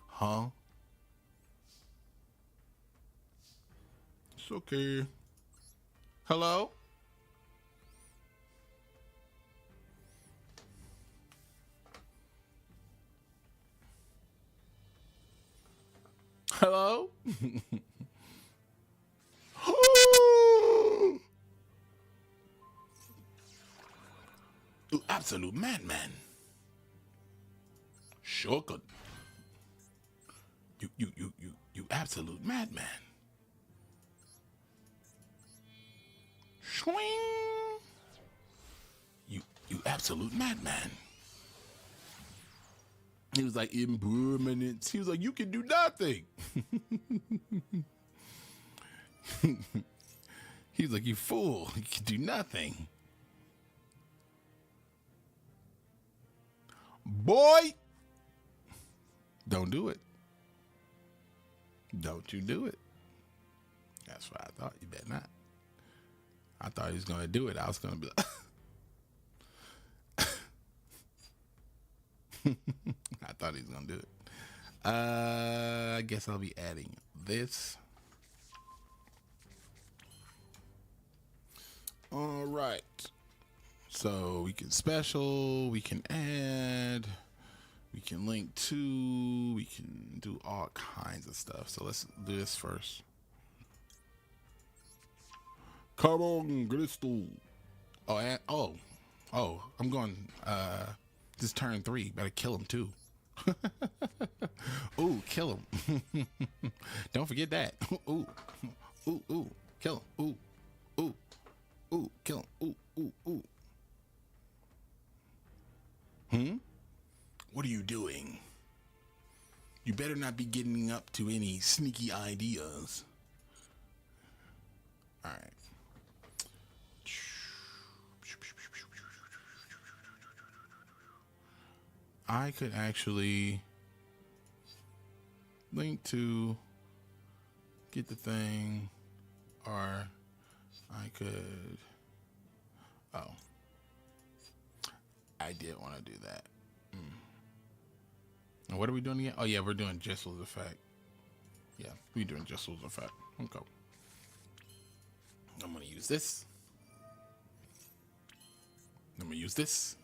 Huh? It's okay. Hello? Hello? You absolute madman. Shogun. You absolute madman. Swing. You absolute madman. He was like, impermanence. He was like, you can do nothing. He was like, you fool. You can do nothing. Boy. Don't do it. Don't you do it. That's what I thought. You better not. I thought he was going to do it. I was going to be like, I thought he was going to do it. I guess I'll be adding this. All right. So we can special, we can add, we can link to, we can do all kinds of stuff. So let's do this first. Carbon crystal. Oh, and, oh, I'm going, this turn 3. Better kill him too. Ooh, kill him. Don't forget that. Ooh, kill him. Ooh, kill him. Ooh. What are you doing? You better not be getting up to any sneaky ideas. All right. I could actually link to get the thing, or I could, I did want to do that. And what are we doing again? Oh yeah, we're doing Jessel's effect. Yeah, we're doing Jessel's effect. Okay. I'm gonna use this. I'm gonna use this.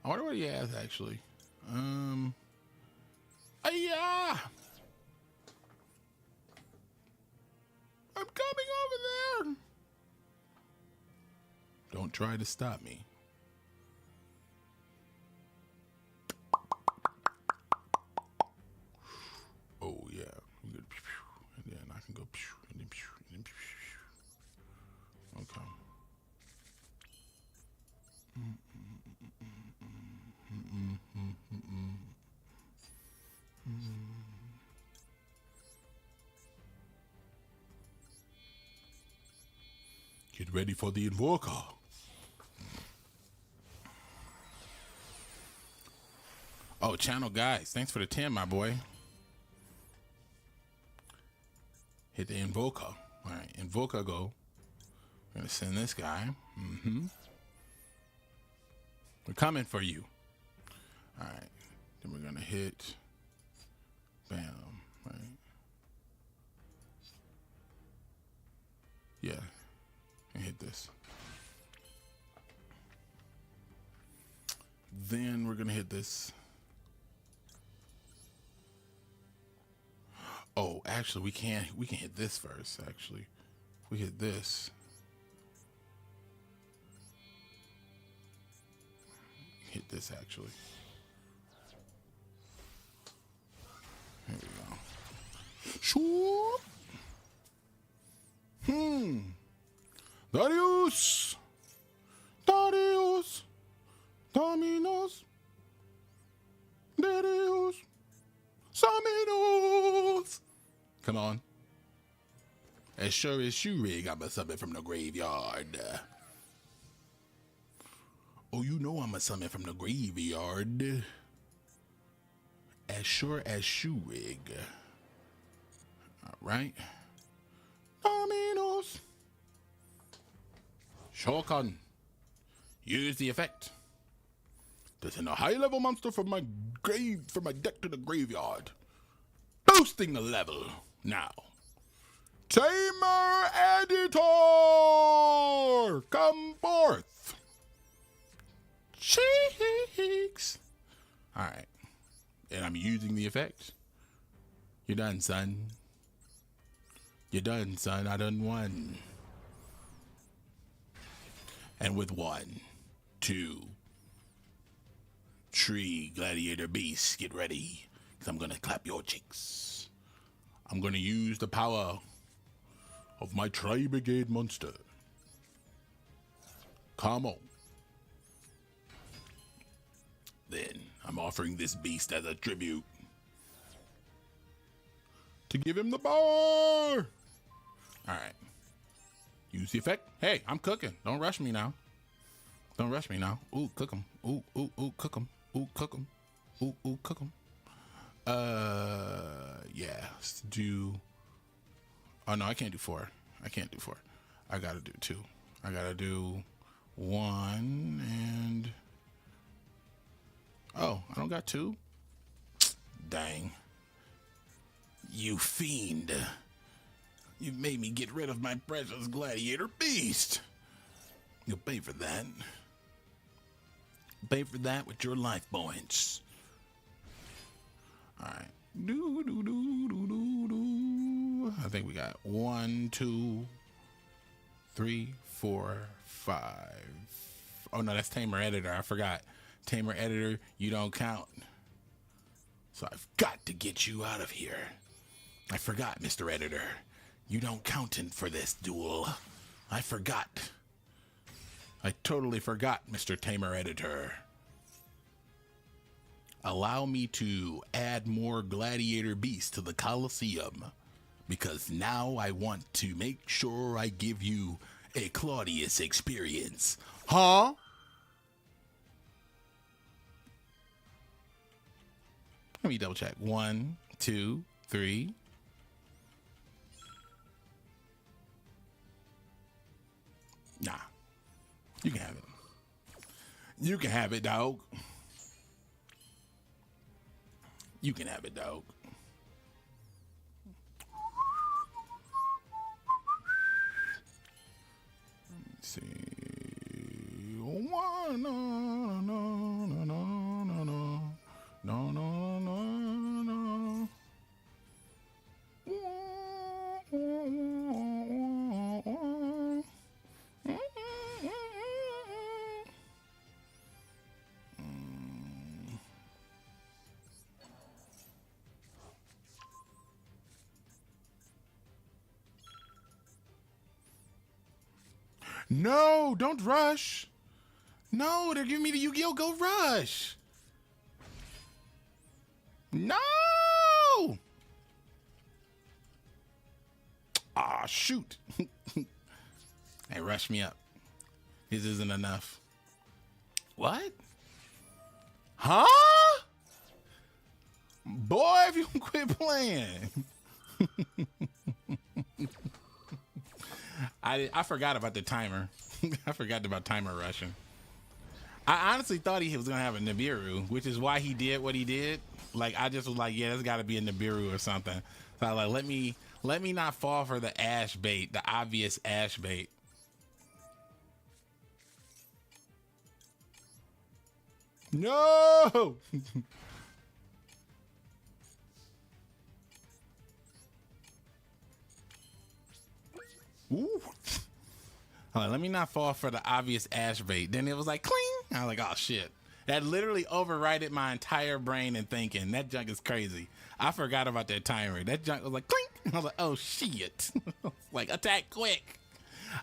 I wonder what he has actually. Yeah. I'm coming over there. Don't try to stop me. Get ready for the Invoker. Oh, channel guys, thanks for the 10, my boy. Hit the Invoker. All right, Invoker go. We're gonna send this guy. We're coming for you. All right, then we're gonna hit. Bam. Right. Yeah, and hit this. Then we're gonna hit this. Oh, actually, we can hit this first. Actually, if we hit this. Hit this actually. There we go. Sure. Darius. Darius. Dominos. Darius. Saminos. Come on. As sure as shoe rig, I'm a summon from the graveyard. Oh, you know I'm a summon from the graveyard. As sure as shoe rig. All right. Dominos. Shokan. Use the effect. To send a high-level monster from my deck to the graveyard. Boosting the level. Now. Tamer Editor! Come forth. Cheeks. All right. And I'm using the effect. You're done, son. You're done, son. I done won. And with 1, 2, 3 Gladiator Beast, get ready. Because I'm going to clap your cheeks. I'm going to use the power of my Tri-Brigade monster. Come on. Then I'm offering this beast as a tribute. To give him the power. Alright. Use the effect. Hey, I'm cooking. Don't rush me now. Don't rush me now. Ooh, cook him. Ooh, ooh, ooh, cook him. Ooh, cook him. Ooh, ooh, cook him. Yeah. Let's do... Oh, no, I can't do 4. I can't do 4. I gotta do 2. I gotta do 1 and... Oh, I don't got 2? Dang. You fiend. You made me get rid of my precious Gladiator Beast. You'll pay for that. Pay for that with your life points. Alright. I think we got 1, 2, 3, 4, 5. Oh no, that's Tamer Editor. I forgot. Tamer Editor, you don't count. So I've got to get you out of here. I forgot, Mr. Editor. You don't count in for this duel. I forgot. I totally forgot, Mr. Tamer Editor. Allow me to add more Gladiator Beasts to the Coliseum, because now I want to make sure I give you a Claudius experience. Huh? Let me double check. 1, 2, 3. Nah. You can have it. You can have it, dog. You can have it, dog. Let's see. No, no, no, no, no, no, no, no, no, no. No, don't rush. No, they're giving me the Yu-Gi-Oh! Go rush. No! Ah, shoot. Hey, rush me up. This isn't enough. What? Huh? Boy, if you don't quit playing. I forgot about the timer. I forgot about timer rushing. I honestly thought he was gonna have a Nibiru, which is why he did what he did. Like I just was like, yeah, there's got to be a Nibiru or something. So I was like, let me not fall for the ash bait, the obvious ash bait. No. Ooh. Right, let me not fall for the obvious ash bait. Then it was like cling. I was like, oh shit. That literally overrided my entire brain and thinking. That junk is crazy. I forgot about that timer. That junk was like clink. I was like, oh shit. Like attack quick.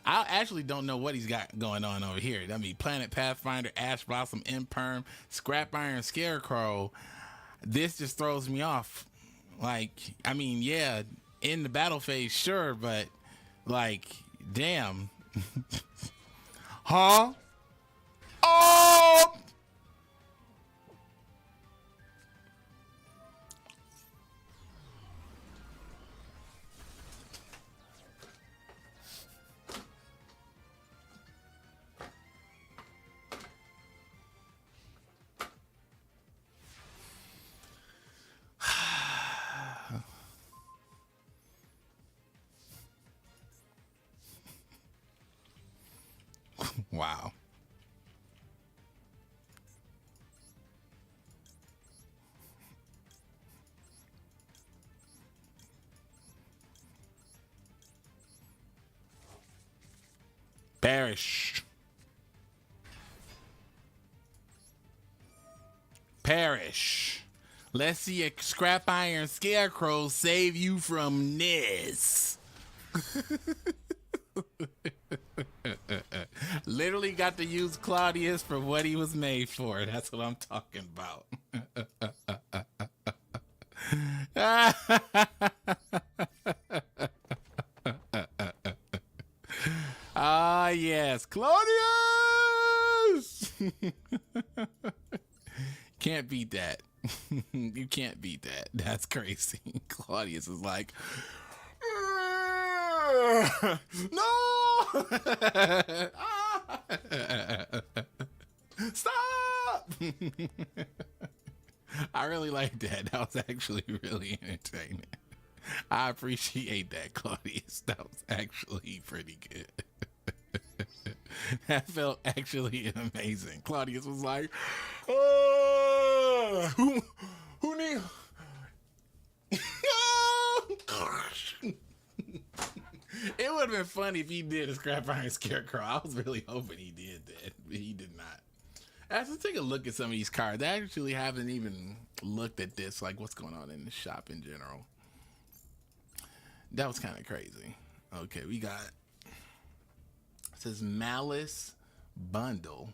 I actually don't know what he's got going on over here. I mean, Planet Pathfinder, Ash Blossom, Imperm, Scrap Iron, Scarecrow. This just throws me off. Like, I mean, yeah, in the battle phase, sure, but like, damn. Huh? Oh! Wow. Perish. Perish. Let's see a Scrap Iron Scarecrow save you from this. Literally got to use Claudius for what he was made for. That's what I'm talking about. Ah, yes, Claudius! Can't beat that. You can't beat that. That's crazy. Claudius is like, no! Stop! I really like that. That was actually really entertaining. I appreciate that, Claudius. That was actually pretty good. That felt actually amazing. Claudius was like, who need... It would have been funny if he did a Scrap Iron Scarecrow. I was really hoping he did that, but he did not. Let's take a look at some of these cards. I actually haven't even looked at this, like what's going on in the shop in general. That was kind of crazy. Okay, we got, it says Malice Bundle.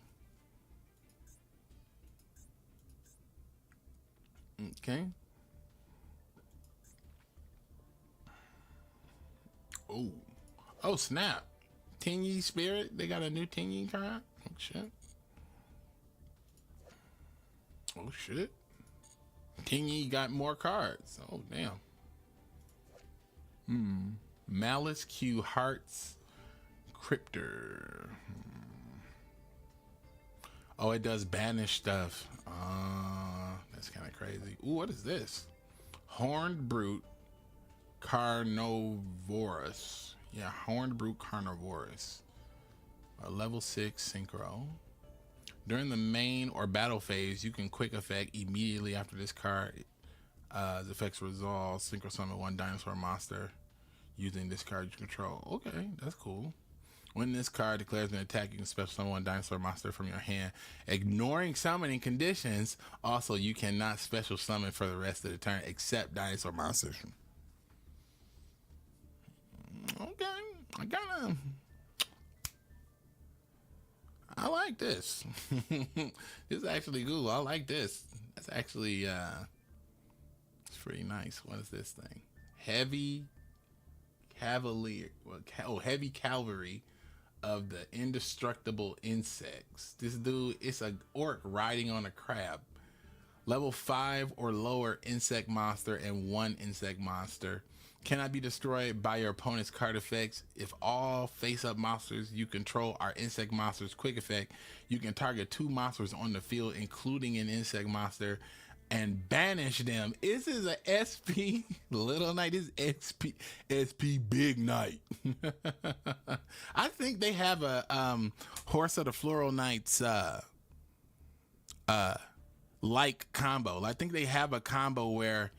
Okay. Oh snap. Tingy Spirit, they got a new Tingy card? Oh shit. Oh shit. Tingy got more cards. Oh damn. Malice Q Hearts Cryptor. Oh, it does banish stuff. That's kind of crazy. Ooh, what is this? Horned Brute Carnovorous. Yeah, Horned Brute Carnovorous. A level 6 synchro. During the main or battle phase, you can quick effect immediately after this card. As effects resolve, synchro summon one dinosaur monster using this card you control. Okay, that's cool. When this card declares an attack, you can special summon one dinosaur monster from your hand, ignoring summoning conditions. Also, you cannot special summon for the rest of the turn except dinosaur monsters. Okay, I like this. This is actually cool. I like this. That's actually it's pretty nice. What is this thing? Heavy Cavalier. Heavy Cavalry of the indestructible insects. This dude, it's a orc riding on a crab. Level 5 or lower insect monster and 1 insect monster. Cannot be destroyed by your opponent's card effects. If all face-up monsters you control are insect monsters, quick effect, you can target 2 monsters on the field, including an insect monster, and banish them. This is a SP Little Knight. This is SP Big Knight. I think they have a Horse of the Floral Knights like combo. I think they have a combo where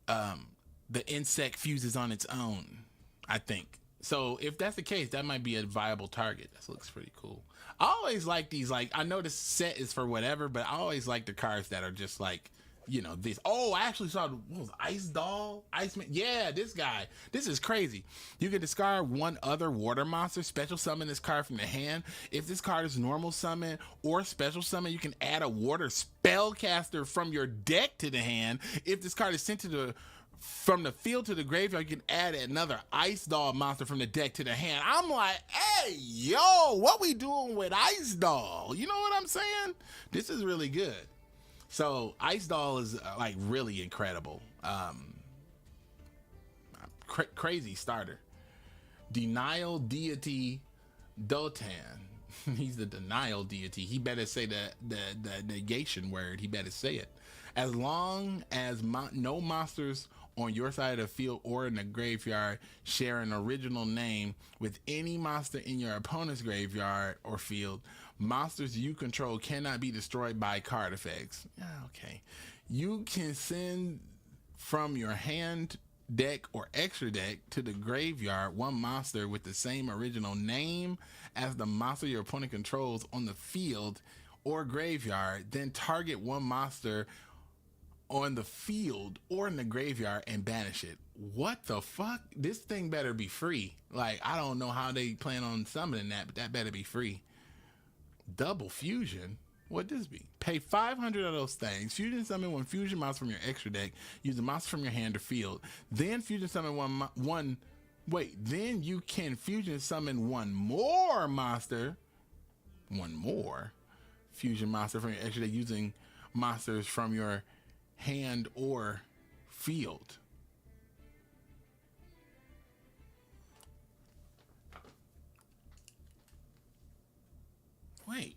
the insect fuses on its own, I think. So if that's the case, that might be a viable target. That looks pretty cool. I always like these, like, I know this set is for whatever, but I always like the cards that are just like, you know, this. Oh, I actually saw, what was it, Ice Doll? Iceman? Yeah, this guy. This is crazy. You can discard 1 other water monster, special summon this card from the hand. If this card is normal summon or special summon, you can add a water spellcaster from your deck to the hand. If this card is sent to from the field to the graveyard, you can add another Ice Doll monster from the deck to the hand. I'm like, hey, yo, what we doing with Ice Doll? You know what I'm saying? This is really good. So Ice Doll is like really incredible. Crazy starter. Denial Deity Dotan. He's the denial deity. He better say the negation word. He better say it. As long as no monsters on your side of the field or in the graveyard share an original name with any monster in your opponent's graveyard or field, monsters you control cannot be destroyed by card effects. Okay. You can send from your hand, deck, or extra deck to the graveyard 1 monster with the same original name as the monster your opponent controls on the field or graveyard, then target 1 monster on the field or in the graveyard and banish it. What the fuck? This thing better be free. Like, I don't know how they plan on summoning that, but that better be free. Double fusion? What'd this be? Pay 500 of those things. Fusion summon 1 fusion monster from your extra deck. Use a monster from your hand or field. Then fusion summon one. Wait, then you can fusion summon 1 more monster. 1 more fusion monster from your extra deck using monsters from your hand or field. Wait,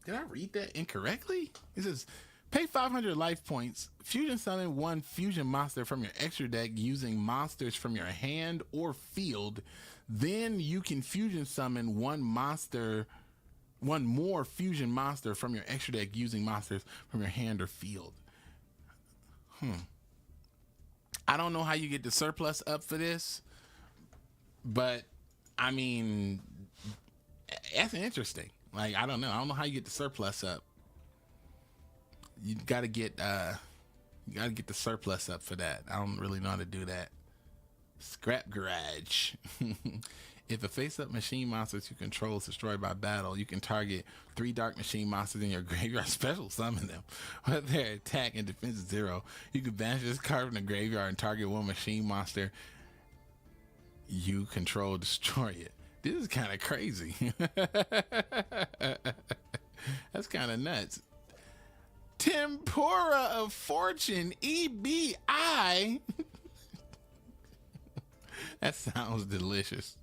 did I read that incorrectly? It says pay 500 life points, fusion summon 1 fusion monster from your extra deck using monsters from your hand or field. Then you can fusion summon 1 more fusion monster from your extra deck using monsters from your hand or field. I don't know how you get the surplus up for this, but I mean, that's interesting. Like, I don't know how you get the surplus up. You gotta get the surplus up for that. I don't really know how to do that. Scrap Garage. If a face-up machine monster you control is destroyed by battle, you can target 3 dark machine monsters in your graveyard, special summon them. With their attack and defense is 0, you can banish this card from the graveyard and target 1 machine monster you control, destroy it. This is kind of crazy. That's kind of nuts. Tempura of Fortune, EBI. That sounds delicious.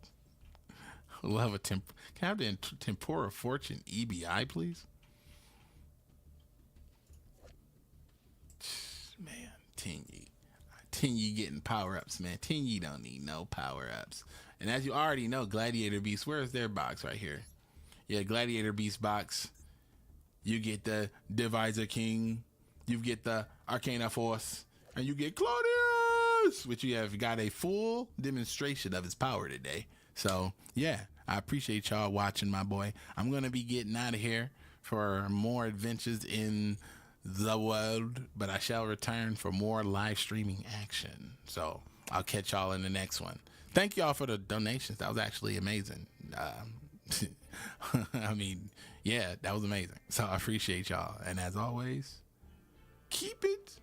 Love a can I have the Tempura Fortune EBI, please? Man, Tenyi getting power-ups, man. Tenyi don't need no power-ups. And as you already know, Gladiator Beast, where is their box? Right here. Yeah, Gladiator Beast box. You get the Divisor King. You get the Arcana Force. And you get Claudius, which you have got a full demonstration of his power today. So, yeah, I appreciate y'all watching, my boy. I'm going to be getting out of here for more adventures in the world, but I shall return for more live streaming action. So, I'll catch y'all in the next one. Thank y'all for the donations. That was actually amazing. I mean, yeah, that was amazing. So, I appreciate y'all. And as always, keep it